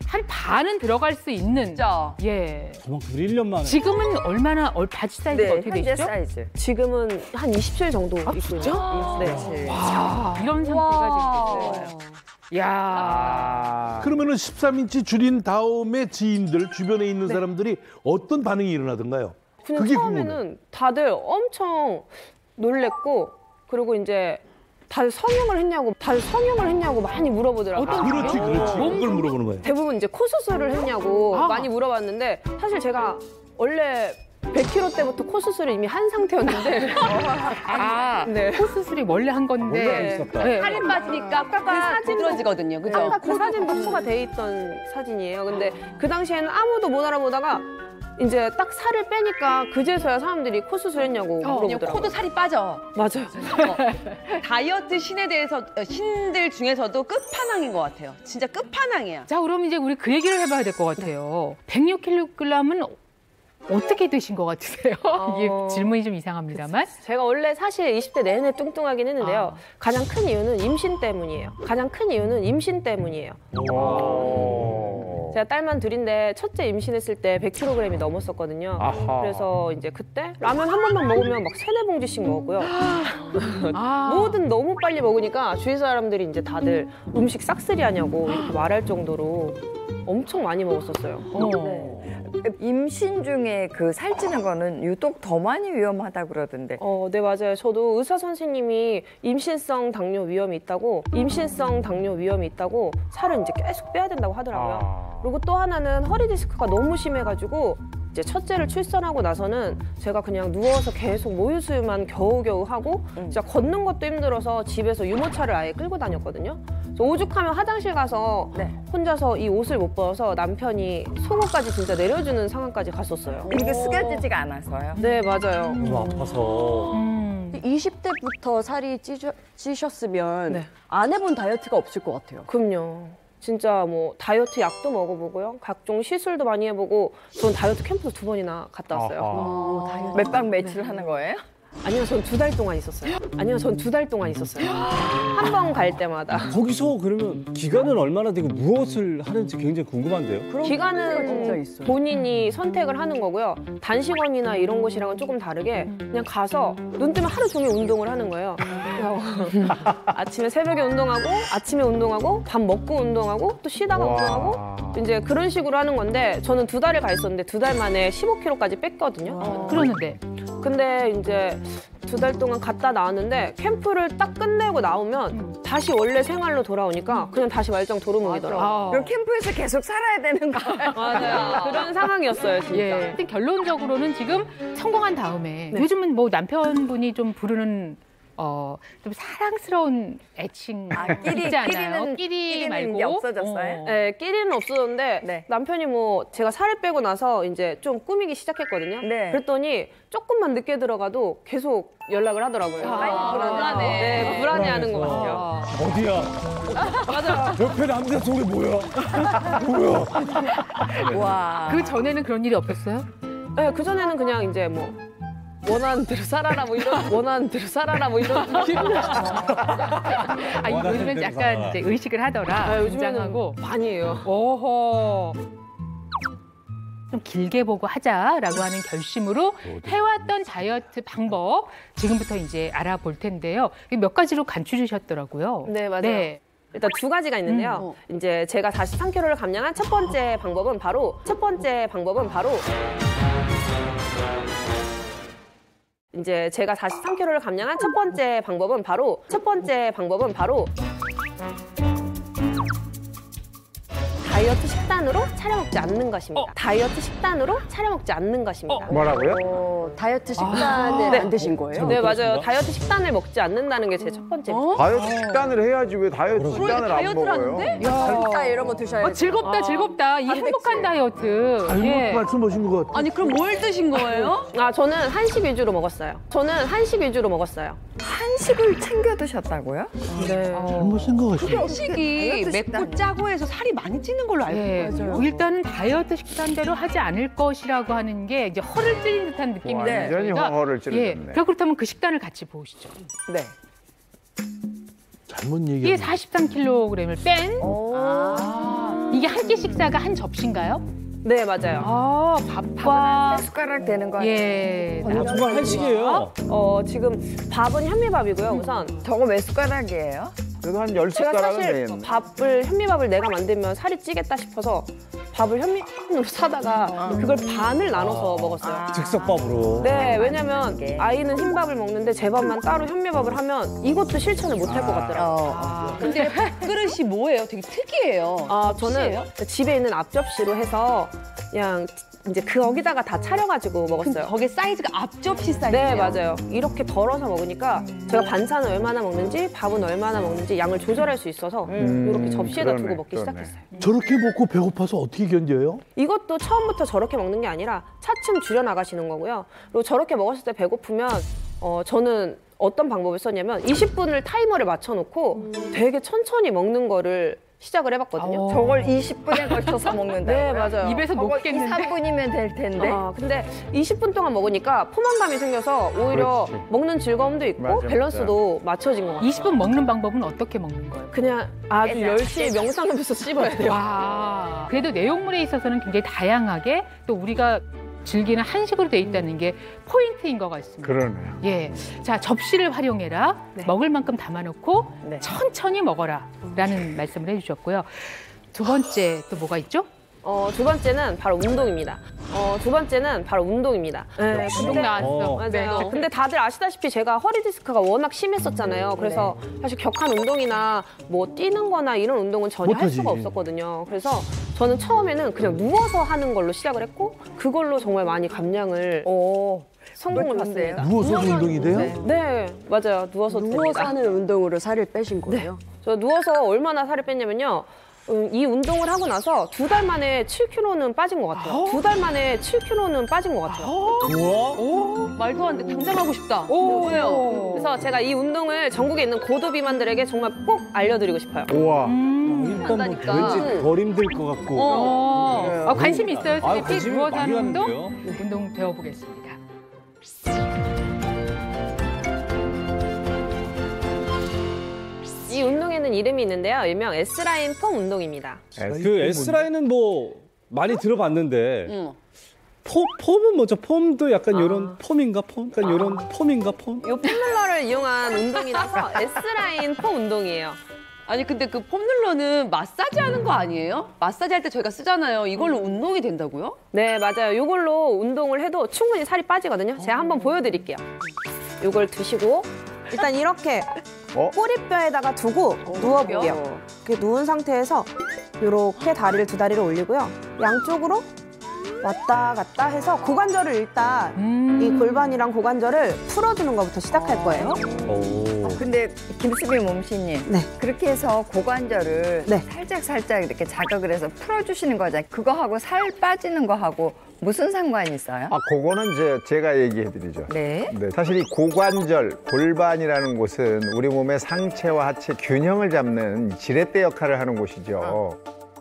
한 반은 들어갈 수 있는. 진짜. 저만큼 1년 만에. 지금은 얼마나 바지 사이즈가 네, 어떻게 현재 되시죠? 사이즈. 지금은 한 27 정도 입고 있어요. 네. 이런 상태가 지금 됐어요. 야. 그러면은 13인치 줄인 다음에 지인들 주변에 있는 사람들이 어떤 반응이 일어나던가요? 그냥 그게 처음에는 다들 엄청 놀랬고 그리고 이제 다들 성형을 했냐고 많이 물어보더라고요. 그렇지. 그걸 물어보는 거예요. 대부분 이제 코 수술을 했냐고 많이 물어봤는데 사실 제가 원래 100kg 때부터 코 수술을 이미 한 상태였는데 네. 코 수술이 원래 한 건데 네. 살이 빠지니까 그 사진 부러지거든요. 그죠? 아까 그 사진도 코가 돼 있던 사진이에요. 근데 그 당시에는 아무도 못 알아보다가 이제 딱 살을 빼니까 그제서야 사람들이 코 수술했냐고 물어보더라고요. 코도 살이 빠져. 맞아요. 다이어트 신들 중에서도 끝판왕인 것 같아요. 진짜 끝판왕이야. 자, 그럼 이제 우리 그 얘기를 해봐야 될 것 같아요. 106kg은 어떻게 되신 것 같으세요? 이게 질문이 좀 이상합니다만. 제가 원래 사실 20대 내내 뚱뚱하긴 했는데요. 가장 큰 이유는 임신 때문이에요. 제가 딸만 둘인데 첫째 임신했을 때 100kg이 넘었었거든요. 아하. 그래서 이제 그때 라면 한 번만 먹으면 막 3-4봉지씩 먹었고요. 뭐든 너무 빨리 먹으니까 주위 사람들이 이제 다들 음식 싹쓸이 하냐고 이렇게 말할 정도로 엄청 많이 먹었었어요. 임신 중에 그 살찌는 거는 유독 더 많이 위험하다 그러던데. 네, 맞아요. 저도 의사 선생님이 임신성 당뇨 위험이 있다고 살을 이제 계속 빼야 된다고 하더라고요. 그리고 또 하나는 허리 디스크가 너무 심해가지고 이제 첫째를 출산하고 나서는 제가 그냥 누워서 계속 모유수유만 겨우겨우 하고 진짜 걷는 것도 힘들어서 집에서 유모차를 아예 끌고 다녔거든요. 그래서 오죽하면 화장실 가서 혼자서 이 옷을 못 벗어서 남편이 속옷까지 진짜 내려주는 상황까지 갔었어요. 이게 숙여지지가 않아서요? 네, 맞아요. 너무 아파서. 20대부터 살이 찌셨으면 안 해본 다이어트가 없을 것 같아요. 그럼요. 진짜 뭐 다이어트 약도 먹어보고요. 각종 시술도 많이 해보고 전 다이어트 캠프도 2번이나 갔다 왔어요. 몇 박 며칠 하는 거예요? 아니요, 전 2달 동안 있었어요. 한 번 갈 때마다. 거기서 그러면 기간은 얼마나 되고 무엇을 하는지 굉장히 궁금한데요. 기간은 본인이 선택을 하는 거고요. 단식원이나 이런 곳이랑은 조금 다르게 그냥 가서 눈 뜨면 하루 종일 운동을 하는 거예요. 아침에 새벽에 운동하고 아침에 운동하고 밥 먹고 운동하고 또 쉬다가 운동하고 이제 그런 식으로 하는 건데 저는 2달을 가 있었는데 2달 만에 15kg까지 뺐거든요. 그러는데 근데 이제 2달 동안 갔다 나왔는데 캠프를 딱 끝내고 나오면 다시 원래 생활로 돌아오니까 그냥 다시 말짱 도루묵이더라고요. 그럼 캠프에서 계속 살아야 되는 거예요? 맞아요. 그런 상황이었어요, 진짜. 근데 결론적으로는 지금 성공한 다음에 요즘은 뭐 남편분이 좀 부르는 좀 사랑스러운 애칭 있지 않아요? 끼리 말고 없어졌어요? 네, 끼리는 없어졌는데 남편이 뭐 제가 살을 빼고 나서 이제 좀 꾸미기 시작했거든요. 그랬더니 조금만 늦게 들어가도 계속 연락을 하더라고요. 불안해. 네, 불안해하는 것 같아요. 어디야? 맞아요. 옆에 남자 속에 뭐야? 뭐야? 와. 그 전에는 그런 일이 없었어요? 네, 그 전에는 그냥 이제 뭐 원하는 대로 살아라 뭐 이런 요즘은 약간 이제 의식을 하더라. 요즘에는 많이 해요. 오호. 좀 길게 보고 하자라고 하는 결심으로 해왔던 다이어트 방법 지금부터 이제 알아볼 텐데요. 몇 가지로 간추리셨더라고요. 네, 맞아요. 일단 2가지가 있는데요. 이제 제가 43kg를 감량한 첫 번째 방법은 바로 이제 제가 43kg를 감량한 첫 번째 방법은 바로 다이어트 식단으로 차려 먹지 않는 것입니다. 뭐라고요? 다이어트 식단을 안 드신 거예요? 네, 맞아요. 다이어트 식단을 먹지 않는다는 게 제 첫 번째. 다이어트 식단을 해야지 왜 다이어트 식단을 안 먹어요? 닭가슴살 이런 거 드셔야죠. 즐겁다. 이 행복한 다이어트. 잘못 말씀하신 것 같아요. 아니 그럼 뭘 드신 거예요? 저는 한식 위주로 먹었어요. 한식을 챙겨 드셨다고요? 네. 잘못 생각하시네. 음식이 맵고 짜고 해서 살이 많이 찌는 걸로 알고 있어요. 일단은 다이어트 식단대로 하지 않을 것이라고 하는 게 이제 허를 찔린 듯한 느낌인데 완전히 허를 찔렀네. 그렇다면 그 식단을 같이 보시죠. 네. 잘못 이게 얘기하네. 43kg을 뺀 이게 한 끼 식사가 한 접시인가요? 네, 맞아요. 밥과 한 숟가락 되는 거 예. 정말 한식이에요. 지금 밥은 현미밥이고요. 우선 저거 몇 숟가락이에요? 그래도 한 제가 10숟가락은 사실 되겠네. 현미밥을 내가 만들면 살이 찌겠다 싶어서 밥을 현미밥으로 사다가 그걸 반을 나눠서 먹었어요. 즉석밥으로. 네, 왜냐면 아이는 흰밥을 먹는데 제 밥만 따로 현미밥을 하면 이것도 실천을 못 할 것 같더라고요. 근데 밥그릇이 뭐예요? 되게 특이해요. 저는 집에 있는 앞접시로 해서 그냥 이제 거기다가 다 차려가지고 먹었어요. 거기 사이즈가 앞접시 사이즈예요? 네, 맞아요. 이렇게 덜어서 먹으니까 제가 반찬을 얼마나 먹는지 밥은 얼마나 먹는지 양을 조절할 수 있어서 이렇게 접시에다 두고 먹기 시작했어요. 저렇게 먹고 배고파서 어떻게 견뎌요? 이것도 처음부터 저렇게 먹는 게 아니라 차츰 줄여나가시는 거고요. 그리고 저렇게 먹었을 때 배고프면 저는 어떤 방법을 썼냐면 20분을 타이머를 맞춰놓고 되게 천천히 먹는 거를 시작을 해봤거든요. 저걸 20분에 걸쳐서 먹는다. 네, 맞아요. 입에서 녹겠는데. 2, 3분이면 될 텐데. 근데 20분 동안 먹으니까 포만감이 생겨서 오히려 그렇지. 먹는 즐거움도 있고 맞아, 밸런스도 맞춰진 것 같아요. 20분 먹는 방법은 어떻게 먹는 거예요? 그냥 아주 열심히 명상하면서 씹어야 돼요. 와, 그래도 내용물에 있어서는 굉장히 다양하게 또 우리가 즐기는 한식으로 돼 있다는 게 포인트인 것 같습니다. 그러네요. 예, 자 접시를 활용해라. 먹을 만큼 담아놓고 천천히 먹어라라는 말씀을 해주셨고요. 두 번째 또 뭐가 있죠? 두 번째는 바로 운동입니다. 네, 운동 나왔어. 맞아요. 네. 근데 다들 아시다시피 제가 허리 디스크가 워낙 심했었잖아요. 그래서 사실 격한 운동이나 뭐 뛰는 거나 이런 운동은 전혀 할 수가 없었거든요. 그래서 저는 처음에는 그냥 누워서 하는 걸로 시작을 했고 그걸로 정말 많이 감량을 성공을 봤습니다. 누워서 운동이 돼요? 네, 맞아요. 누워서 하는 운동으로 살을 빼신 거예요? 저 누워서 얼마나 살을 뺐냐면요. 이 운동을 하고 나서 2달 만에 7kg는 빠진 것 같아요. 2달 만에 7kg는 빠진 것 같아요. 오, 말도 안 돼. 당장 하고 싶다. 왜요? 그래서 제가 이 운동을 전국에 있는 고도 비만들에게 정말 꼭 알려드리고 싶어요. 우와. 일단 뭐 왠지 덜 힘들 것 같고. 관심 있어요, 스태피? 관심이 누워서 많이 하는 운동? 가는데요? 운동 배워보겠습니다. 이 운동에는 이름이 있는데요. 일명 S라인 폼 운동입니다. 그 S라인은 뭐 많이 들어봤는데 폼은 뭐죠? 폼도 약간 이런 폼인가 폼? 약간 이런 폼인가 폼? 이 폼롤러를 이용한 운동이라서 S라인 폼 운동이에요. 아니 근데 그 폼롤러는 마사지 하는 거 아니에요? 마사지 할 때 저희가 쓰잖아요. 이걸로 운동이 된다고요? 네, 맞아요. 이걸로 운동을 해도 충분히 살이 빠지거든요. 제가 한번 보여드릴게요. 이걸 드시고 일단 이렇게 꼬리뼈에다가 두고 누워볼게요. 이렇게 누운 상태에서 이렇게 두 다리를 올리고요. 양쪽으로 왔다 갔다 해서 고관절을 일단 이 골반이랑 고관절을 풀어주는 것부터 시작할 거예요. 근데 김수빈 몸씨님, 그렇게 해서 고관절을 살짝 이렇게 자극을 해서 풀어주시는 거잖아요. 그거하고 살 빠지는 거하고 무슨 상관이 있어요? 그거는 제가 얘기해드리죠. 네. 사실 이 고관절, 골반이라는 곳은 우리 몸의 상체와 하체 균형을 잡는 지렛대 역할을 하는 곳이죠.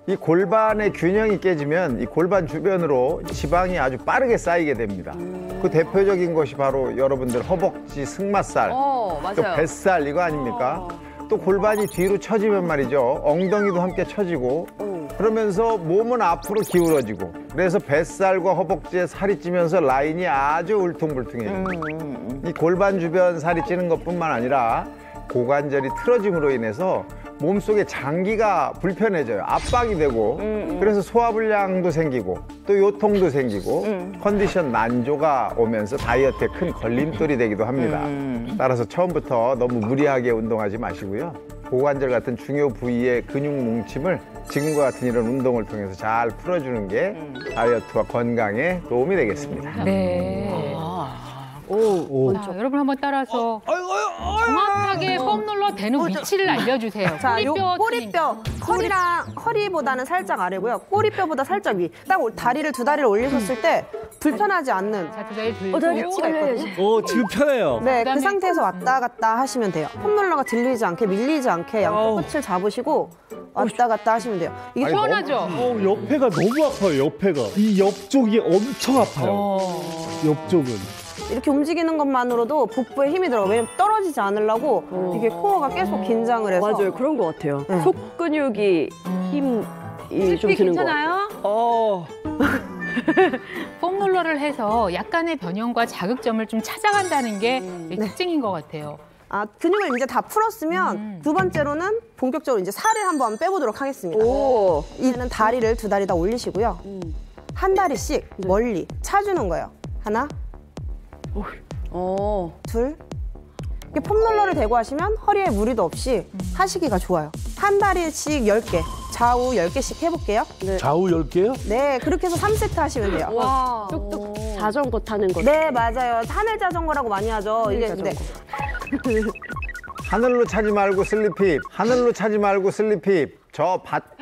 이 골반의 균형이 깨지면 이 골반 주변으로 지방이 아주 빠르게 쌓이게 됩니다. 그 대표적인 것이 바로 여러분들 허벅지, 승마살, 맞아요. 또 뱃살 이거 아닙니까? 또 골반이 뒤로 처지면 말이죠. 엉덩이도 함께 처지고 그러면서 몸은 앞으로 기울어지고 그래서 뱃살과 허벅지에 살이 찌면서 라인이 아주 울퉁불퉁해집니다. 이 골반 주변 살이 찌는 것뿐만 아니라 고관절이 틀어짐으로 인해서 몸속에 장기가 불편해져요. 압박이 되고 그래서 소화불량도 생기고 또 요통도 생기고 컨디션 난조가 오면서 다이어트에 큰 걸림돌이 되기도 합니다. 따라서 처음부터 너무 무리하게 운동하지 마시고요. 고관절 같은 중요 부위의 근육 뭉침을 지금과 같은 이런 운동을 통해서 잘 풀어주는 게 다이어트와 건강에 도움이 되겠습니다. 네. 자, 여러분 한번 따라서 정확하게 폼롤러 되는 위치를 알려주세요. 자, 요 꼬리뼈, 허리보다는 살짝 아래고요. 꼬리뼈보다 살짝 위. 딱 다리를 두 다리를 올리셨을 때 불편하지 않는 자, 두 다리 들고 위치가 있거든요. 지금 편해요. 네, 그 상태에서 왔다 갔다 하시면 돼요. 폼롤러가 들리지 않게 밀리지 않게 양쪽 끝을 잡으시고 왔다 갔다 하시면 돼요. 이게 시원하죠? 옆에가 너무 아파요. 옆에가. 이 옆쪽이 엄청 아파요. 옆쪽은. 이렇게 움직이는 것만으로도 복부에 힘이 들어가요. 왜냐면 떨어지지 않으려고 이게 코어가 계속 긴장을 해서. 맞아요. 그런 것 같아요. 속 근육이 힘이 좀 드는 거 같아요. 폼롤러를 해서 약간의 변형과 자극점을 좀 찾아간다는 게 특징인 것 같아요. 근육을 이제 다 풀었으면 두 번째로는 본격적으로 이제 살을 한번 빼보도록 하겠습니다. 이제는 다리를 두 다리 다 올리시고요. 한 다리씩 멀리 차주는 거예요. 하나, 둘. 이렇게 폼롤러를 대고 하시면 허리에 무리도 없이 하시기가 좋아요. 한 다리씩 10개, 좌우 10개씩 해볼게요. 네. 좌우 10개요? 네, 그렇게 해서 3세트 하시면 돼요. 와, 뚝뚝 자전거 타는 거. 네, 맞아요. 하늘 자전거라고 많이 하죠. 이게 근데 하늘로 차지 말고 슬리핍. 하늘로 차지 말고 슬리핍. 저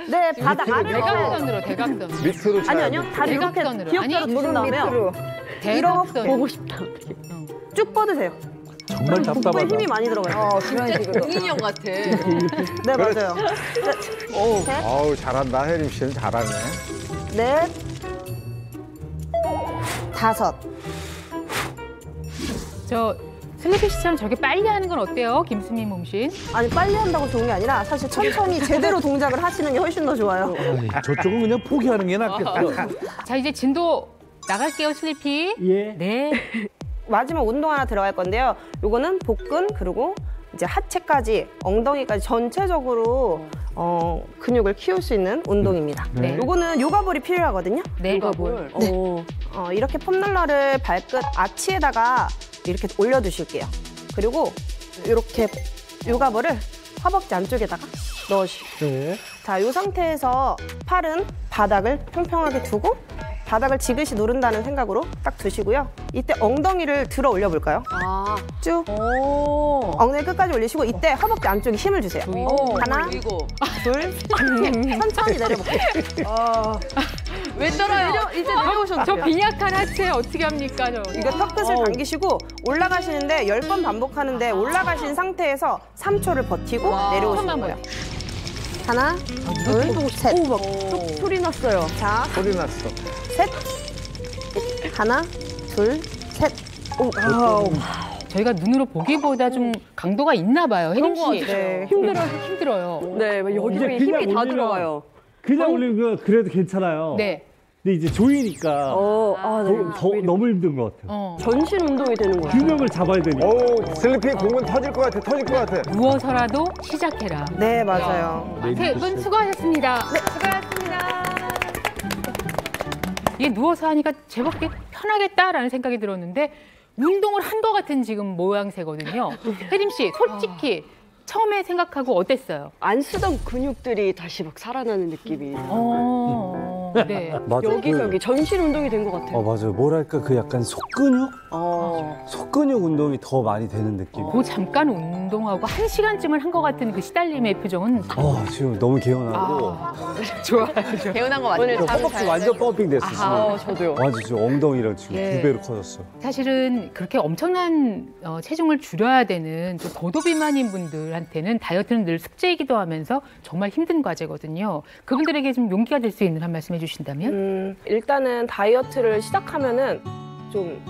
네, 바닥 아래로. 대각선으로, 대각선. 밑으로 차야 아니요. 다리 이렇게 대각선으로. 귀엽게 누른 다음에요. 대각선. 보고 싶다. 쭉 뻗으세요. 정말 복부에 답답하다. 힘이 많이 들어가요. 진짜 공인형 같아. 네, 맞아요. 셋, 어우, 잘한다. 혜림 씨는 잘하네. 넷, 다섯. 저 슬리피 씨처럼 저렇게 빨리 하는 건 어때요? 김수미 몸신. 아니, 빨리 한다고 좋은 게 아니라 사실 천천히 제대로 동작을 하시는 게 훨씬 더 좋아요. 저쪽은 그냥 포기하는 게 낫겠다. 자, 이제 진도 나갈게요, 슬리피. 예. 네. 마지막 운동 하나 들어갈 건데요. 요거는 복근 그리고 이제 하체까지 엉덩이까지 전체적으로 근육을 키울 수 있는 운동입니다. 네. 요거는 요가볼이 필요하거든요. 네. 요가볼. 네. 이렇게 폼롤러를 발끝 아치에다가 이렇게 올려두실게요. 그리고 이렇게 요가볼을 허벅지 안쪽에다가 넣으시고. 네. 자, 이 상태에서 팔은 바닥을 평평하게 두고 바닥을 지그시 누른다는 생각으로 딱 두시고요. 이때 엉덩이를 들어 올려 볼까요? 쭉. 엉덩이 끝까지 올리시고 이때 허벅지 안쪽에 힘을 주세요. 하나, 둘, 천천히 내려볼게요. 왜 떨어요? 이제 내려오셔도 저 돼요. 빈약한 하체 어떻게 합니까, 저? 이거 턱끝을 당기시고 올라가시는데 10번 반복하는데 올라가신 상태에서 3초를 버티고 내려오시는 거예요. 하나, 둘, 셋. 오, 막 소리 났어요. 자, 소리 났어. 셋. 하나, 둘, 셋. 오, 저희가 눈으로 보기보다 좀 강도가 있나 봐요, 혜림 씨. 네. 힘들어요. 네, 여기 이제 그냥 힘이 다 올리면- 들어가요. 그냥 올리면 그래도 괜찮아요. 네. 근데 이제 조이니까 너무 힘든 것 같아요. 전신 운동이 되는 거예요. 균형을 잡아야 되니까. 오, 슬리피 공은 터질 것 같아. 터질 것 같아. 누워서라도 시작해라. 네, 맞아요. 세 분 수고하셨습니다. 네, 수고하셨습니다. 이게 누워서 하니까 제법 편하겠다라는 생각이 들었는데 운동을 한 것 같은 지금 모양새거든요. 혜림 씨, 솔직히 처음에 생각하고 어땠어요? 안 쓰던 근육들이 다시 막 살아나는 느낌이. 네. 맞아요. 여기저기 전신 운동이 된 것 같아요. 맞아요. 뭐랄까 그 약간 속근육? 속근육 운동이 더 많이 되는 느낌. 그 잠깐 운동하고 1시간쯤을 한 것 같은 그 시달림의 표정은 지금 너무 개운하고. 좋아요. 개운한 거 맞아요. 허벅지 완전 펌핑 됐어. 저도요. 완전 지금 엉덩이랑 지금 예. 2배로 커졌어. 사실은 그렇게 엄청난 체중을 줄여야 되는 또 고도 비만인 분들한테는 다이어트는 늘 숙제이기도 하면서 정말 힘든 과제거든요. 그분들에게 좀 용기가 될 수 있는 한 말씀 해주신다면? 일단은 다이어트를 시작하면은 좀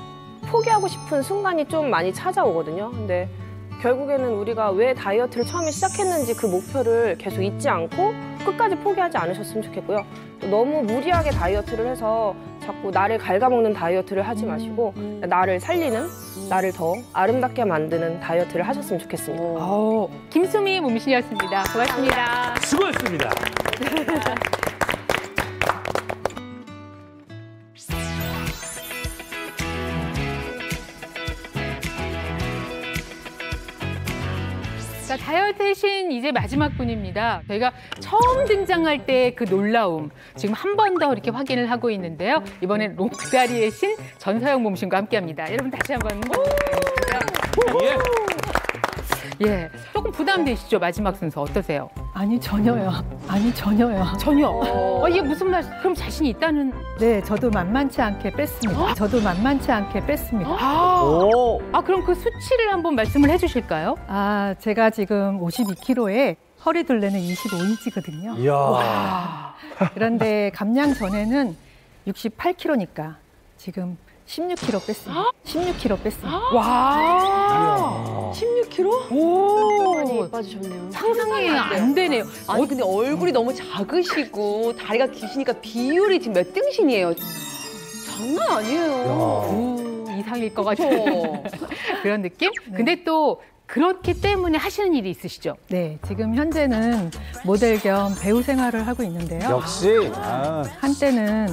포기하고 싶은 순간이 좀 많이 찾아오거든요. 근데 결국에는 우리가 왜 다이어트를 처음에 시작했는지 그 목표를 계속 잊지 않고 끝까지 포기하지 않으셨으면 좋겠고요. 또 너무 무리하게 다이어트를 해서 자꾸 나를 갉아먹는 다이어트를 하지 마시고 나를 살리는, 나를 더 아름답게 만드는 다이어트를 하셨으면 좋겠습니다. 김수미 몸신이었습니다. 고맙습니다. 수고했습니다. 자, 다이어트의 신 이제 마지막 분입니다. 저희가 처음 등장할 때 그 놀라움 지금 한 번 더 이렇게 확인을 하고 있는데요. 이번엔 롱다리의 신 전서영 몸신과 함께합니다. 여러분 다시 한번 예, 조금 부담되시죠? 마지막 순서 어떠세요? 아니 전혀요. 전혀. 이게 무슨 말? 그럼 자신이 있다는? 네, 저도 만만치 않게 뺐습니다. 그럼 그 수치를 한번 말씀을 해주실까요? 제가 지금 52kg에 허리 둘레는 25인치거든요. 이야. 그런데 감량 전에는 68kg니까 지금 16kg 뺐습니다. 16kg 뺐습니다. 와. 16kg? 오. 많이 빠지셨네요. 상상이 안 되네요. 아니 근데 얼굴이 너무 작으시고 다리가 기시니까 비율이 지금 몇 등신이에요? 장난 아니에요. 이상일 것 같은 그런 느낌? 근데 또 그렇기 때문에 하시는 일이 있으시죠? 네, 지금 현재는 모델 겸 배우 생활을 하고 있는데요. 역시. 한때는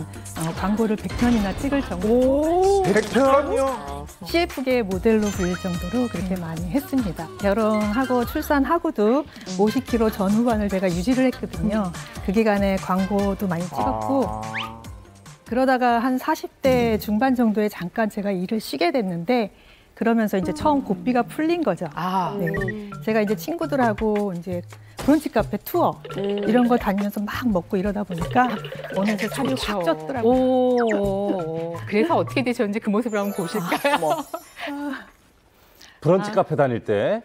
광고를 100편이나 찍을 정도로 100편이요? CF계 모델로 불릴 정도로 그렇게 많이 했습니다. 결혼하고 출산하고도 50kg 전후반을 제가 유지를 했거든요. 그 기간에 광고도 많이 찍었고 그러다가 한 40대 중반 정도에 잠깐 제가 일을 쉬게 됐는데 그러면서 이제 처음 고삐가 풀린 거죠. 네. 제가 이제 친구들하고 이제 브런치 카페 투어 이런 거 다니면서 막 먹고 이러다 보니까 어느새 살이 확 쪘더라고요. 그래서 어떻게 되셨는지 그 모습을 한번 보실까요? 브런치 카페 다닐 때.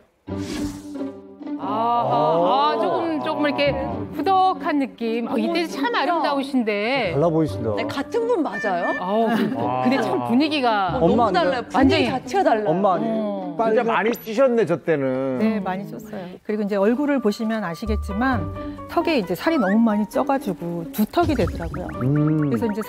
조금 이렇게 후덕한 느낌. 이때 참 아름다우신데. 달라 보이신다. 네, 같은 분 맞아요? 근데 참 분위기가 너무 달라요. 분위기 자체가 달라요. 엄마 아니에요? 진짜 많이 찌셨네, 저 때는. 네, 많이 쪘어요. 그리고 이제 얼굴을 보시면 아시겠지만 턱에 이제 살이 너무 많이 쪄가지고 두턱이 되더라고요. 그래서 이제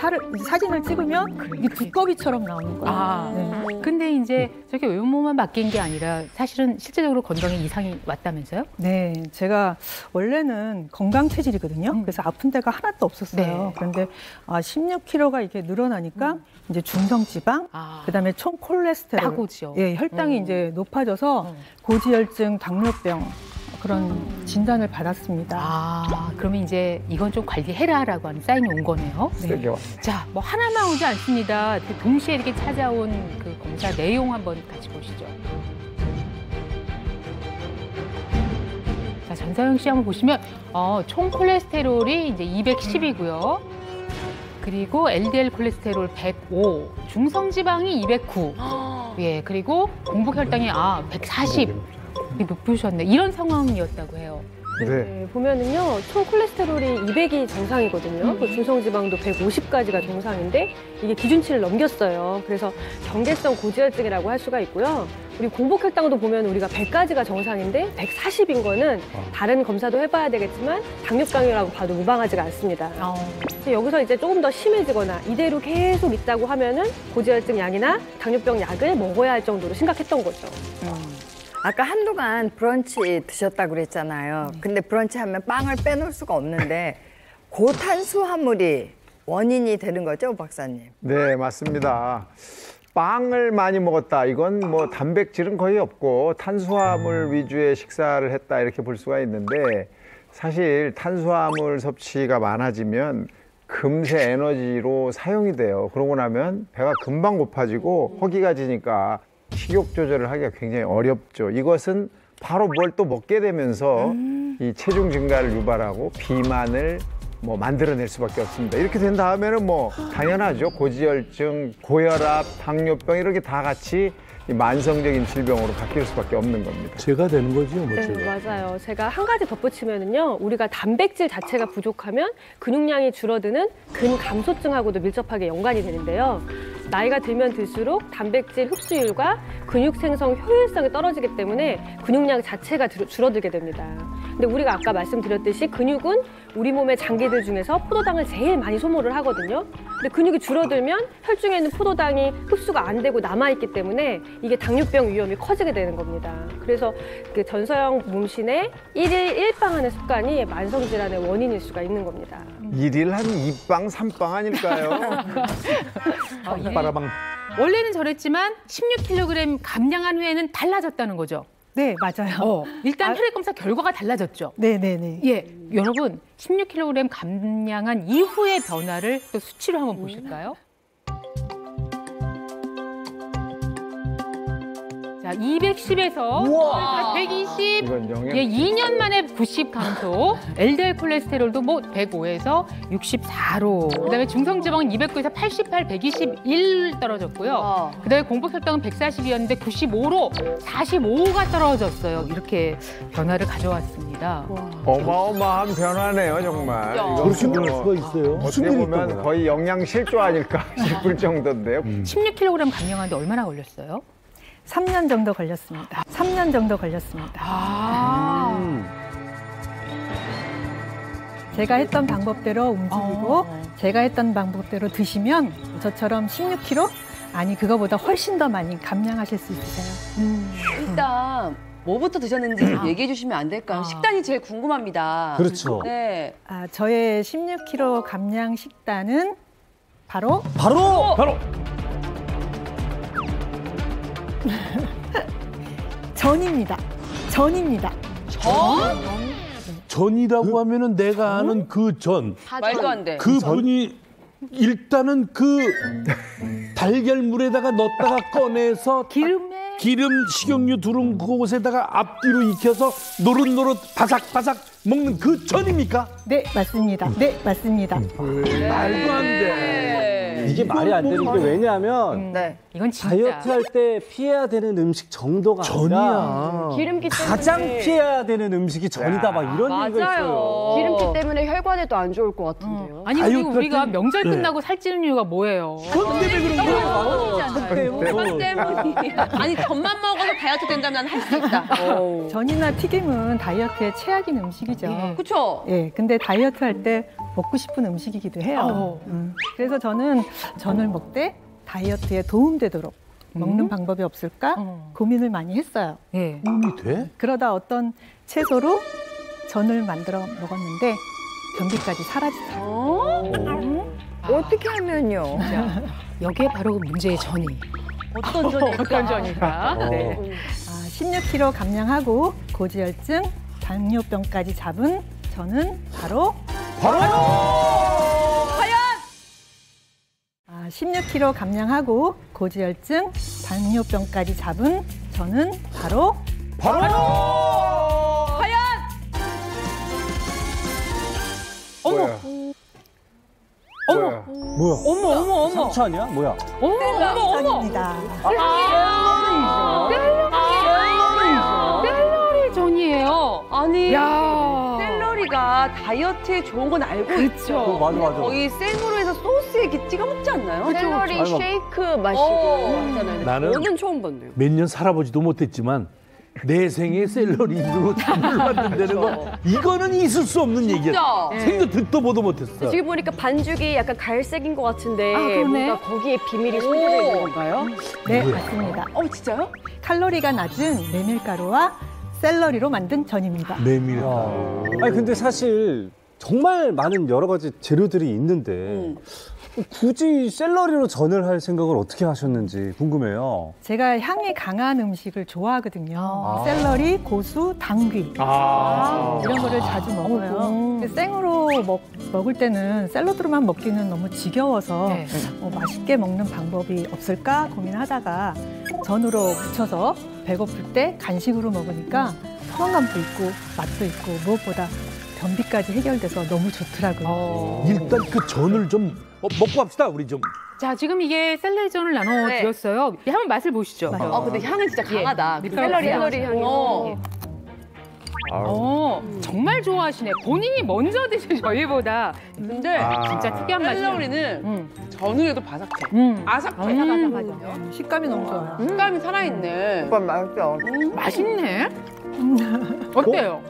사진을 찍으면 이게 두꺼비처럼 나오는 거예요. 네. 근데 이제 저렇게 외모만 바뀐 게 아니라 사실은 실제적으로 건강에 이상이 왔다면서요? 네, 제가 원래는 건강 체질이거든요. 그래서 아픈 데가 하나도 없었어요. 네. 그런데 16kg가 이렇게 늘어나니까 이제 중성지방, 그다음에 총 콜레스테롤, 따고지요. 예, 혈당이 이제 높아져서 고지혈증, 당뇨병 그런 진단을 받았습니다. 그러면 이제 이건 좀 관리해라라고 하는 사인이 온 거네요. 네. 자, 뭐 하나만 오지 않습니다. 동시에 이렇게 찾아온 그 검사 내용 한번 같이 보시죠. 자, 전서영 씨 한번 보시면 총 콜레스테롤이 이제 210이고요. 그리고 LDL 콜레스테롤 105, 중성지방이 209. 예, 그리고 공복 혈당이 140. 높으셨네. 이런 상황이었다고 해요. 네, 보면은요, 총 콜레스테롤이 200이 정상이거든요. 중성지방도 150까지가 정상인데 이게 기준치를 넘겼어요. 그래서 경계성 고지혈증이라고 할 수가 있고요. 우리 공복 혈당도 보면 우리가 100까지가 정상인데 140인 거는 다른 검사도 해봐야 되겠지만 당뇨병이라고 봐도 무방하지가 않습니다. 여기서 이제 조금 더 심해지거나 이대로 계속 있다고 하면은 고지혈증 약이나 당뇨병 약을 먹어야 할 정도로 심각했던 거죠. 아까 한동안 브런치 드셨다고 그랬잖아요. 근데 브런치 하면 빵을 빼놓을 수가 없는데 고탄수화물이 원인이 되는 거죠, 박사님? 네, 맞습니다. 빵을 많이 먹었다. 이건 뭐 단백질은 거의 없고 탄수화물 위주의 식사를 했다 이렇게 볼 수가 있는데 사실 탄수화물 섭취가 많아지면 금세 에너지로 사용이 돼요. 그러고 나면 배가 금방 고파지고 허기가 지니까 식욕 조절을 하기가 굉장히 어렵죠. 이것은 바로 뭘 또 먹게 되면서 이 체중 증가를 유발하고 비만을 만들어낼 수밖에 없습니다. 이렇게 된 다음에는 당연하죠. 고지혈증, 고혈압, 당뇨병 이렇게 다 같이 이 만성적인 질병으로 바뀔 수밖에 없는 겁니다. 제가 되는 거죠, 네, 맞아요. 제가 한 가지 덧붙이면은요, 우리가 단백질 자체가 부족하면 근육량이 줄어드는 근감소증하고도 밀접하게 연관이 되는데요. 나이가 들면 들수록 단백질 흡수율과 근육 생성 효율성이 떨어지기 때문에 근육량 자체가 줄어들게 됩니다. 근데 우리가 아까 말씀드렸듯이 근육은 우리 몸의 장기들 중에서 포도당을 제일 많이 소모를 하거든요. 근데 근육이 줄어들면 혈중에 있는 포도당이 흡수가 안 되고 남아있기 때문에 이게 당뇨병 위험이 커지게 되는 겁니다. 그래서 그 전서영 몸신의 1일 1빵 하는 습관이 만성질환의 원인일 수가 있는 겁니다. 1일 한 2빵, 3빵 아닐까요? 빠라방. 원래는 저랬지만 16kg 감량한 후에는 달라졌다는 거죠? 네, 맞아요. 일단 혈액 검사 결과가 달라졌죠? 네네네. 예, 여러분 16kg 감량한 이후의 변화를 또 수치로 한번 보실까요? 자, 210에서 120, 예, 2년 만에 90 감소. LDL 콜레스테롤도 105에서 64로. 그다음에 중성지방은 209에서 88, 121 떨어졌고요. 그다음에 공복혈당은 140이었는데 95로 45가 떨어졌어요. 이렇게 변화를 가져왔습니다. 어마어마한 변화네요, 정말. 그렇게 변할 수가 있어요. 어떻게 보면 거의 영양실조 아닐까 싶을 정도인데요. 16kg 감량하는데 얼마나 걸렸어요? 3년 정도 걸렸습니다. 3년 정도 걸렸습니다. 제가 했던 방법대로 움직이고 제가 했던 방법대로 드시면 저처럼 16kg? 아니 그거보다 훨씬 더 많이 감량하실 수 있으세요. 일단 뭐부터 드셨는지 좀 얘기해 주시면 안 될까요? 식단이 제일 궁금합니다. 그렇죠. 네. 저의 16kg 감량 식단은 바로 전입니다. 전이라고 하면은 내가 아는 그 전. 말도 안 돼. 그 분이 일단은 그 달걀물에다가 넣었다가 꺼내서 기름, 식용유 두른 그곳에다가 앞뒤로 익혀서 노릇노릇 바삭바삭 먹는 그 전입니까? 네, 맞습니다. 말도 안 돼. 이게 말이 안 되는 게 왜냐하면 이건 진짜. 다이어트 할 때 피해야 되는 음식 정도가 아니라 기름기 때문에 가장 피해야 되는 음식이 전이다 막 이런 얘기가 있어요. 기름기 때문에 혈관에도 안 좋을 것 같은데요. 아니 그리고 우리가 명절 끝나고 살찌는 이유가 뭐예요? 전 때문에 그런 거예요. 전 때문이야. 아니 전만 먹어서 다이어트 된다면 난 할 수 있다. 전이나 튀김은 다이어트에 최악인 음식이죠. 그렇죠? 예, 근데 다이어트 할 때 먹고 싶은 음식이기도 해요. 그래서 저는 전을 먹되 다이어트에 도움되도록 먹는 방법이 없을까 고민을 많이 했어요. 예. 도움이 돼? 그러다 어떤 채소로 전을 만들어 먹었는데 변비까지 사라지더라고요. 어떻게 하면요? 여기에 바로 문제의 전이. 어떤 전일까? 어떤 전일까? 네. 16kg 감량하고 고지혈증, 당뇨병까지 잡은 저는 바로 과연 16kg 감량하고 고지혈증, 당뇨병까지 잡은 저는 바로 과연 뭐야? 상처 아니야? 뭐야? 전입니다. 샐러리 전이에요. 아니 야. 샐러리가 다이어트에 좋은 건 알고 있죠. 맞아. 거의 생으로 해서 소스에 이렇게 찍어 먹지 않나요? 샐러리 쉐이크 마시고 하잖아요. 나는 저는 처음 봤네요. 몇 년 살아보지도 못했지만 내 생에 샐러리로 전을 만든다는 거 이거는 있을 수 없는 얘기야. 생도 듣도 보도 못했어. 지금 보니까 반죽이 약간 갈색인 것 같은데 그러네. 뭔가 거기에 비밀이 숨겨져 있는 건가요? 네, 맞습니다. 진짜요? 칼로리가 낮은 메밀가루와 샐러리로 만든 전입니다. 메밀가루. 아니 근데 사실 정말 많은 여러 가지 재료들이 있는데 굳이 샐러리로 전을 할 생각을 어떻게 하셨는지 궁금해요. 제가 향이 강한 음식을 좋아하거든요. 샐러리, 고수, 당귀 이런 거를 자주 먹어요. 근데 생으로 먹을 때는 샐러드로만 먹기는 너무 지겨워서 맛있게 먹는 방법이 없을까 고민하다가 전으로 부쳐서 배고플 때 간식으로 먹으니까 포만감도 있고 맛도 있고 무엇보다 변비까지 해결돼서 너무 좋더라고요. 일단 그 전을 좀 먹고 합시다. 우리 좀. 자, 지금 이게 샐러리전을 나눠드렸어요. 한번 맛을 보시죠. 근데 향은 진짜 강하다. 그 샐러리 향이. 정말 좋아하시네. 본인이 먼저 드신 저희보다. 근데 진짜 특이한 맛이에요. 샐러리는 전후에도 바삭해. 아삭해. 식감이 너무 좋아요. 식감이 살아있네. 오빠 맛있어. 맛있네. 어때요?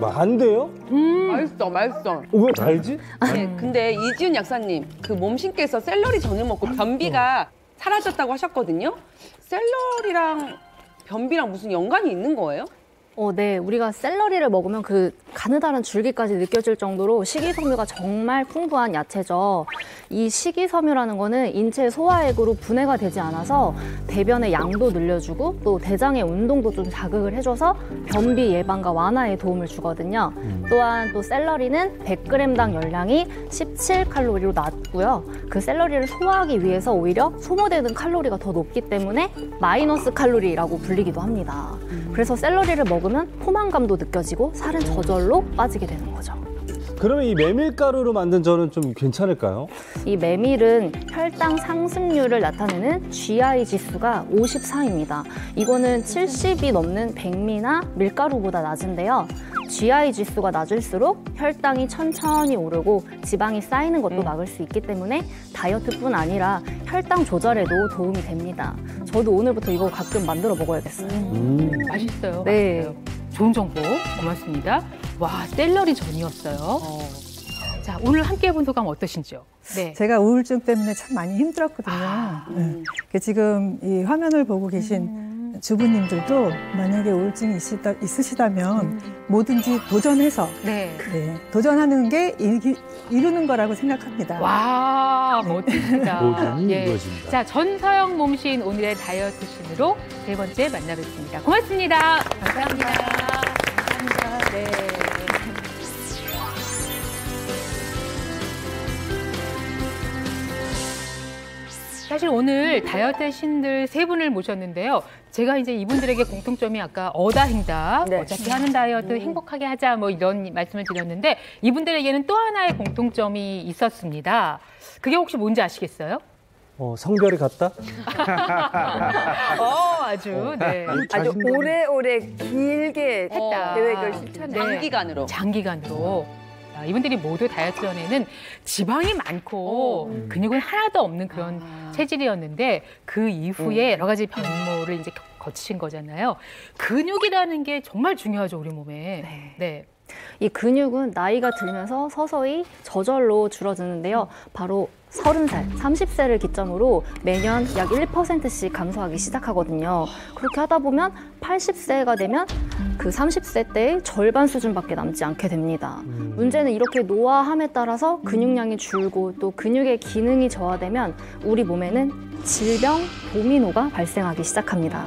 반대요? 맛있어. 왜 달지? 아니, 근데 이지훈 약사님, 그 몸신께서 샐러리 전을 먹고 변비가 사라졌다고 하셨거든요. 샐러리랑 변비랑 무슨 연관이 있는 거예요? 네. 우리가 샐러리를 먹으면 그 가느다란 줄기까지 느껴질 정도로 식이섬유가 정말 풍부한 야채죠. 이 식이섬유라는 거는 인체 소화액으로 분해가 되지 않아서 배변의 양도 늘려주고 또 대장의 운동도 좀 자극을 해줘서 변비 예방과 완화에 도움을 주거든요. 또한 또 샐러리는 100g당 열량이 17칼로리로 낮고요. 그 샐러리를 소화하기 위해서 오히려 소모되는 칼로리가 더 높기 때문에 마이너스 칼로리라고 불리기도 합니다. 그래서 샐러리를 먹으면 포만감도 느껴지고 살은 저절로 빠지게 되는 거죠. 그러면 이 메밀가루로 만든 전은 좀 괜찮을까요? 이 메밀은 혈당 상승률을 나타내는 GI 지수가 54입니다. 이거는 70이 넘는 백미나 밀가루보다 낮은데요. GI 지수가 낮을수록 혈당이 천천히 오르고 지방이 쌓이는 것도 막을 수 있기 때문에 다이어트뿐 아니라 혈당 조절에도 도움이 됩니다. 저도 오늘부터 이거 가끔 만들어 먹어야겠어요. 맛있어요. 네. 맛있어요. 좋은 정보 고맙습니다. 와, 샐러리 전이었어요. 자, 오늘 함께 해본 소감 어떠신지요? 네. 제가 우울증 때문에 참 많이 힘들었거든요. 지금 이 화면을 보고 계신 주부님들도 만약에 우울증이 있으시다면 뭐든지 도전해서 도전하는 게 이루는 거라고 생각합니다. 와, 멋집니다. 모든 이루어진다. 자, 전서영 몸신 오늘의 다이어트 신으로 세 번째 만나뵙습니다. 고맙습니다. 감사합니다. 감사합니다. 네. 사실 오늘 다이어트 신들 세 분을 모셨는데요. 제가 이제 이분들에게 공통점이 아까 어다행다, 어차피 하는 다이어트 행복하게 하자 뭐 이런 말씀을 드렸는데 이분들에게는 또 하나의 공통점이 있었습니다. 그게 혹시 뭔지 아시겠어요? 성별이 같다? 아주, 네. 아주 오래오래 길게 했다. 계획을 실천해. 장기간으로. 장기간으로. 이분들이 모두 다이어트 전에는 지방이 많고 근육은 하나도 없는 그런 체질이었는데 그 이후에 여러 가지 변모를 이제 거치신 거잖아요. 근육이라는 게 정말 중요하죠, 우리 몸에. 네. 이 근육은 나이가 들면서 서서히 저절로 줄어드는데요. 바로 30살, 30세를 기점으로 매년 약 1%씩 감소하기 시작하거든요. 그렇게 하다 보면 80세가 되면 그 30세 때의 절반 수준밖에 남지 않게 됩니다. 문제는 이렇게 노화함에 따라서 근육량이 줄고 또 근육의 기능이 저하되면 우리 몸에는 질병 도미노가 발생하기 시작합니다.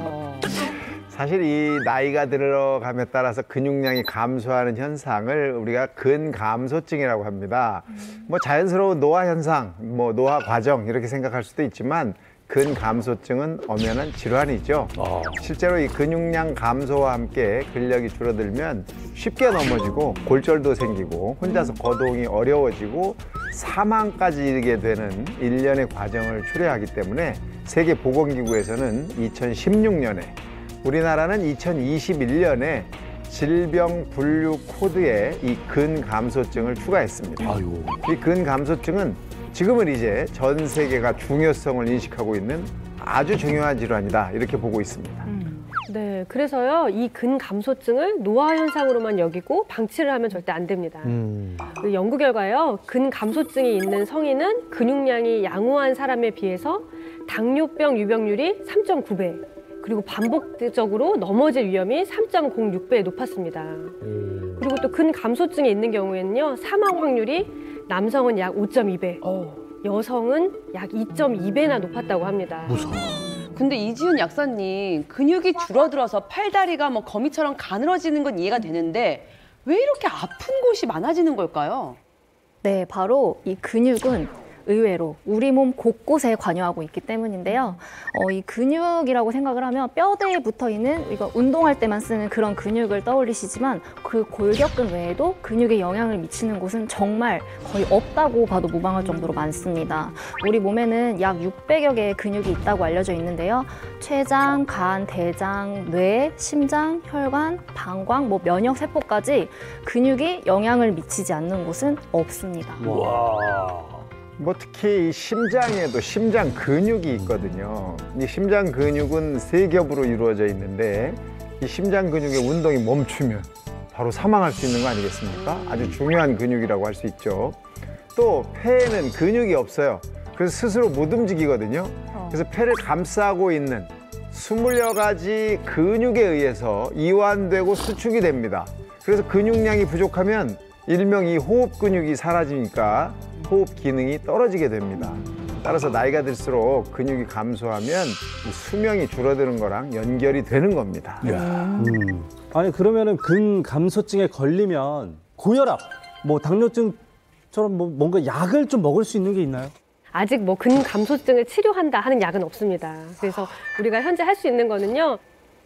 사실 이 나이가 들어감에 따라서 근육량이 감소하는 현상을 우리가 근감소증이라고 합니다. 뭐 자연스러운 노화 현상, 뭐 노화 과정 이렇게 생각할 수도 있지만 근감소증은 엄연한 질환이죠. 실제로 이 근육량 감소와 함께 근력이 줄어들면 쉽게 넘어지고 골절도 생기고 혼자서 거동이 어려워지고 사망까지 이르게 되는 일련의 과정을 초래하기 때문에 세계보건기구에서는 2016년에 우리나라는 2021년에 질병 분류 코드에 이 근감소증을 추가했습니다. 이 근감소증은 지금은 이제 전 세계가 중요성을 인식하고 있는 아주 중요한 질환이다 이렇게 보고 있습니다. 네, 그래서요 이 근감소증을 노화 현상으로만 여기고 방치를 하면 절대 안 됩니다. 그 연구 결과요 근감소증이 있는 성인은 근육량이 양호한 사람에 비해서 당뇨병 유병률이 3.9배. 그리고 반복적으로 넘어질 위험이 3.06배 높았습니다. 그리고 또 근감소증이 있는 경우에는요, 사망 확률이 남성은 약 5.2배, 여성은 약 2.2배나 높았다고 합니다. 무서워. 근데 이지훈 약사님, 근육이 줄어들어서 팔다리가 뭐 거미처럼 가늘어지는 건 이해가 되는데 왜 이렇게 아픈 곳이 많아지는 걸까요? 네, 바로 이 근육은 의외로 우리 몸 곳곳에 관여하고 있기 때문인데요. 이 근육이라고 생각을 하면 뼈대에 붙어 있는 우리가 운동할 때만 쓰는 그런 근육을 떠올리시지만 그 골격근 외에도 근육에 영향을 미치는 곳은 정말 거의 없다고 봐도 무방할 정도로 많습니다. 우리 몸에는 약 600여 개의 근육이 있다고 알려져 있는데요. 췌장, 간, 대장, 뇌, 심장, 혈관, 방광, 뭐 면역 세포까지 근육이 영향을 미치지 않는 곳은 없습니다. 뭐 특히 이 심장에도 심장 근육이 있거든요. 이 심장 근육은 세 겹으로 이루어져 있는데 이 심장 근육의 운동이 멈추면 바로 사망할 수 있는 거 아니겠습니까? 아주 중요한 근육이라고 할 수 있죠. 또 폐에는 근육이 없어요. 그래서 스스로 못 움직이거든요. 그래서 폐를 감싸고 있는 20여 가지 근육에 의해서 이완되고 수축이 됩니다. 그래서 근육량이 부족하면 일명 이 호흡 근육이 사라지니까 호흡 기능이 떨어지게 됩니다. 따라서 나이가 들수록 근육이 감소하면 수명이 줄어드는 거랑 연결이 되는 겁니다. 아니 그러면은 근감소증에 걸리면 고혈압, 뭐 당뇨증처럼 뭐 뭔가 약을 좀 먹을 수 있는 게 있나요? 아직 뭐 근감소증을 치료한다 하는 약은 없습니다. 그래서 우리가 현재 할 수 있는 거는요.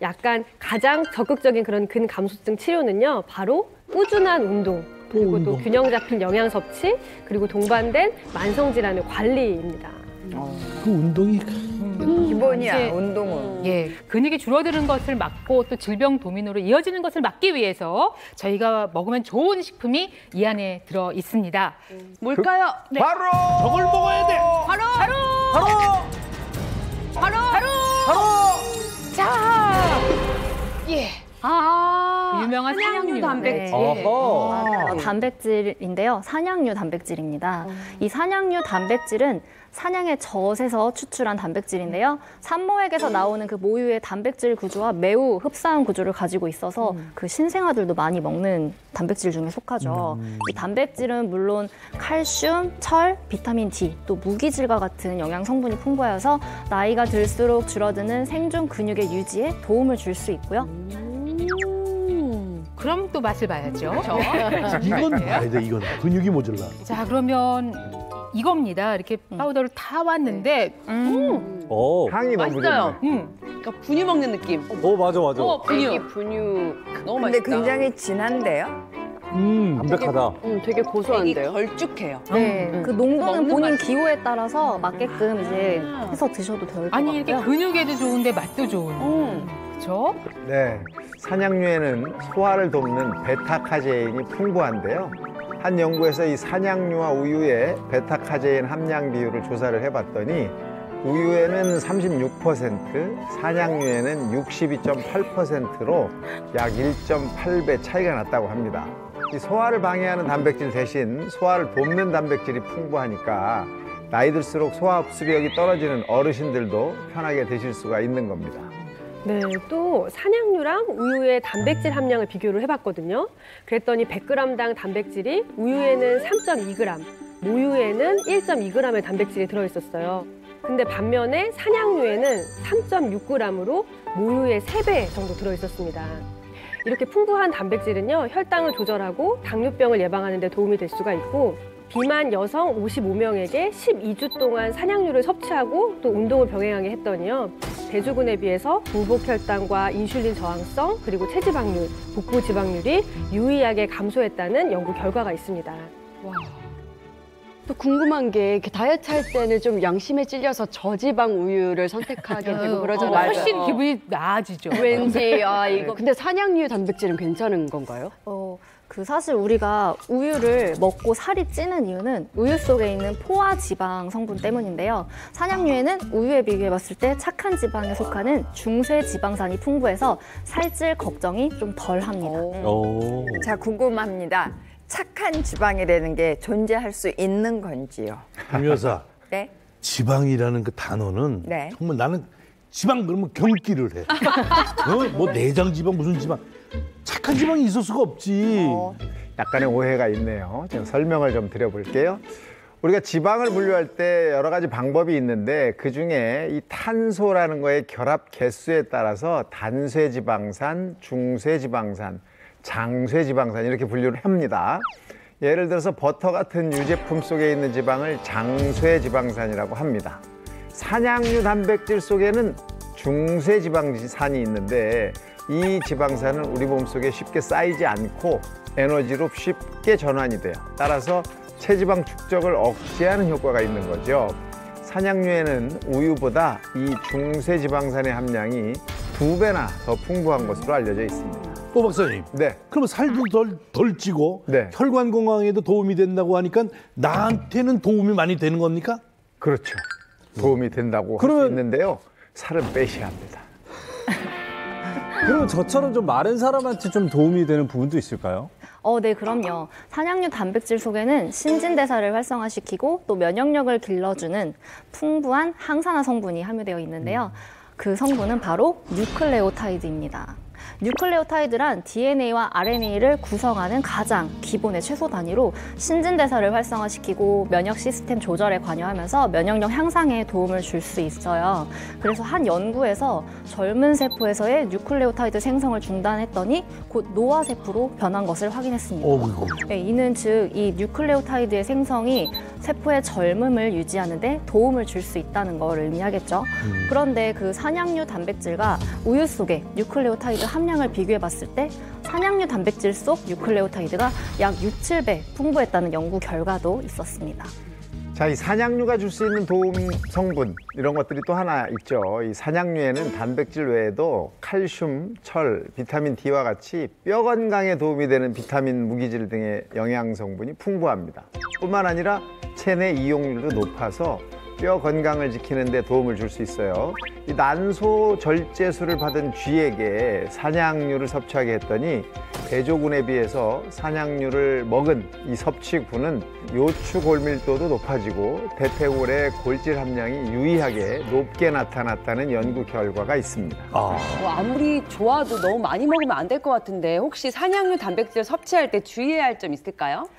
약간 가장 적극적인 그런 근감소증 치료는요. 바로 꾸준한 운동. 그리고 또 균형 잡힌 영양 섭취, 그리고 동반된 만성질환의 관리입니다. 그 운동이 기본이야, 운동은. 예, 근육이 줄어드는 것을 막고 또 질병 도미노로 이어지는 것을 막기 위해서 저희가 먹으면 좋은 식품이 이 안에 들어 있습니다. 뭘까요? 네. 바로 저걸 먹어야 돼. 바로. 자, 예. 유명한 산양류 단백질. 단백질인데요. 산양류 단백질입니다. 이 산양류 단백질은 산양의 젖에서 추출한 단백질인데요. 산모액에서 나오는 그 모유의 단백질 구조와 매우 흡사한 구조를 가지고 있어서 그 신생아들도 많이 먹는 단백질 중에 속하죠. 이 단백질은 물론 칼슘, 철, 비타민 D, 또 무기질과 같은 영양 성분이 풍부하여서 나이가 들수록 줄어드는 생존 근육의 유지에 도움을 줄 수 있고요. 그럼 또 맛을 봐야죠. 이건 봐야 돼, 이건. 근육이 모자라. 자, 그러면 이겁니다. 이렇게 파우더를 타 왔는데, 향이 너무 맛있어요. 좋네. 그러니까 분유 먹는 느낌. 맞아. 분유. 분유. 너무 근데 맛있다. 굉장히 진한데요? 담백하다. 되게 고소한데요? 걸쭉해요. 네, 그 농도는 먹는 본인 맛이. 기호에 따라서 맞게끔 이제 해서 드셔도 될 것 같아요. 아니, 이렇게 근육에도 좋은데 맛도 좋은. 그렇죠? 네, 산양류에는 소화를 돕는 베타카제인이 풍부한데요. 한 연구에서 이 산양류와 우유의 베타카제인 함량 비율을 조사를 해봤더니 우유에는 36%, 산양류에는 62.8%로 약 1.8배 차이가 났다고 합니다. 이 소화를 방해하는 단백질 대신 소화를 돕는 단백질이 풍부하니까 나이 들수록 소화 흡수력이 떨어지는 어르신들도 편하게 드실 수가 있는 겁니다. 네, 또 산양류랑 우유의 단백질 함량을 비교를 해봤거든요. 그랬더니 100g당 단백질이 우유에는 3.2g, 모유에는 1.2g의 단백질이 들어있었어요. 근데 반면에 산양류에는 3.6g으로 모유의 3배 정도 들어있었습니다. 이렇게 풍부한 단백질은요, 혈당을 조절하고 당뇨병을 예방하는 데 도움이 될 수가 있고, 비만 여성 55명에게 12주 동안 산양류를 섭취하고 또 운동을 병행하게 했더니요, 대주군에 비해서 공복 혈당과 인슐린 저항성, 그리고 체지방률, 복부 지방률이 유의하게 감소했다는 연구 결과가 있습니다. 와. 또 궁금한 게 이렇게 다이어트 할 때는 좀 양심에 찔려서 저지방 우유를 선택하게 되고 그러잖아요. 훨씬 기분이 나아지죠. 왠지 이거 근데 산양류 단백질은 괜찮은 건가요? 그 사실 우리가 우유를 먹고 살이 찌는 이유는 우유 속에 있는 포화 지방 성분 때문인데요. 산양류에는 우유에 비교해 봤을 때 착한 지방에 속하는 중세 지방산이 풍부해서 살찔 걱정이 좀 덜 합니다. 자, 궁금합니다. 착한 지방이라는 게 존재할 수 있는 건지요? 김 여사, 네? 지방이라는 그 단어는 네. 정말 나는 지방 그러면 경기를 해. 뭐 내장 지방 무슨 지방. 착한 지방이 있을 수가 없지. 약간의 오해가 있네요. 제가 설명을 좀 드려볼게요. 우리가 지방을 분류할 때 여러 가지 방법이 있는데 그중에 이 탄소라는 거의 결합 개수에 따라서 단쇄지방산, 중쇄지방산, 장쇄지방산 이렇게 분류를 합니다. 예를 들어서 버터 같은 유제품 속에 있는 지방을 장쇄지방산이라고 합니다. 산양류 단백질 속에는 중쇄지방산이 있는데 이 지방산은 우리 몸속에 쉽게 쌓이지 않고 에너지로 쉽게 전환이 돼요. 따라서 체지방 축적을 억제하는 효과가 있는 거죠. 산양류에는 우유보다 이 중쇄지방산의 함량이 2배나 더 풍부한 것으로 알려져 있습니다. 오 박사님. 네. 그러면 살도 덜 찌고 네. 혈관 건강에도 도움이 된다고 하니까 나한테는 도움이 많이 되는 겁니까? 그렇죠. 도움이 된다고 할 수 있는데요. 살은 빼셔야 합니다. 그러면 저처럼 좀 마른 사람한테 좀 도움이 되는 부분도 있을까요? 네, 그럼요. 산양류 단백질 속에는 신진대사를 활성화시키고 또 면역력을 길러주는 풍부한 항산화 성분이 함유되어 있는데요. 그 성분은 바로 뉴클레오타이드입니다. 뉴클레오타이드란 DNA와 RNA를 구성하는 가장 기본의 최소 단위로 신진대사를 활성화시키고 면역 시스템 조절에 관여하면서 면역력 향상에 도움을 줄 수 있어요. 그래서 한 연구에서 젊은 세포에서의 뉴클레오타이드 생성을 중단했더니 곧 노화세포로 변한 것을 확인했습니다. 네, 이는 즉 이 뉴클레오타이드의 생성이 세포의 젊음을 유지하는 데 도움을 줄 수 있다는 걸 의미하겠죠. 그런데 그 산양류 단백질과 우유 속의 뉴클레오타이드 함량을 비교해 봤을 때 산양류 단백질 속 뉴클레오타이드가 약 6, 7배 풍부했다는 연구 결과도 있었습니다. 자, 이 산양류가 줄 수 있는 도움 성분 이런 것들이 또 하나 있죠. 이 산양류에는 단백질 외에도 칼슘, 철, 비타민 D와 같이 뼈 건강에 도움이 되는 비타민, 무기질 등의 영양 성분이 풍부합니다. 뿐만 아니라 체내 이용률도 높아서 뼈 건강을 지키는 데 도움을 줄 수 있어요. 이 난소 절제술을 받은 쥐에게 산양류를 섭취하게 했더니 대조군에 비해서 산양류를 먹은 이 섭취군은 요추 골밀도도 높아지고 대퇴골의 골질 함량이 유의하게 높게 나타났다는 연구 결과가 있습니다. 아무리 좋아도 너무 많이 먹으면 안 될 것 같은데 혹시 산양류 단백질 섭취할 때 주의해야 할 점 있을까요?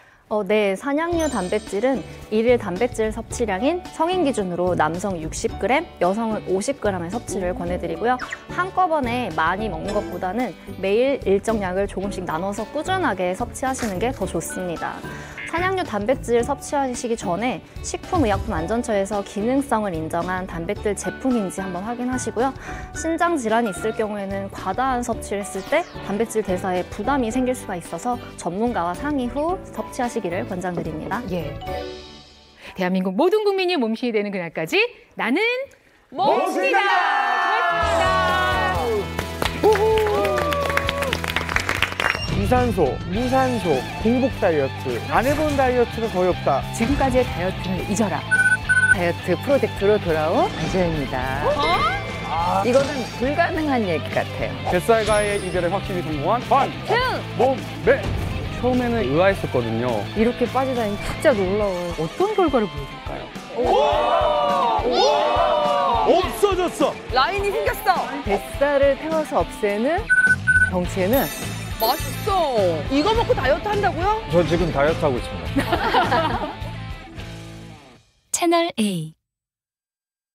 네, 산양류 단백질은 일일 단백질 섭취량인 성인 기준으로 남성 60g, 여성은 50g의 섭취를 권해드리고요. 한꺼번에 많이 먹는 것보다는 매일 일정량을 조금씩 나눠서 꾸준하게 섭취하시는 게 더 좋습니다. 산양류 단백질 섭취하시기 전에 식품의약품안전처에서 기능성을 인정한 단백질 제품인지 한번 확인하시고요. 신장 질환이 있을 경우에는 과다한 섭취를 했을 때 단백질 대사에 부담이 생길 수가 있어서 전문가와 상의 후 섭취하시기를 권장드립니다. 예. 대한민국 모든 국민이 몸신이 되는 그날까지 나는 몸신이다! 고맙습니다. 유산소, 무산소, 공복 다이어트. 안 해본 다이어트가 거의 없다. 지금까지의 다이어트는 잊어라. 다이어트 프로젝트로 돌아온 안재현입니다. 이거는 불가능한 얘기 같아요. 뱃살과의 이별에 확실히 성공한 몸매. 처음에는 의아했었거든요. 이렇게 빠지다니 진짜 놀라워요. 어떤 결과를 보여줄까요? 없어졌어. 라인이 생겼어. 뱃살을 태워서 없애는 덩치에는 맛있어. 이거 먹고 다이어트 한다고요? 저 지금 다이어트 하고 있습니다. 채널 A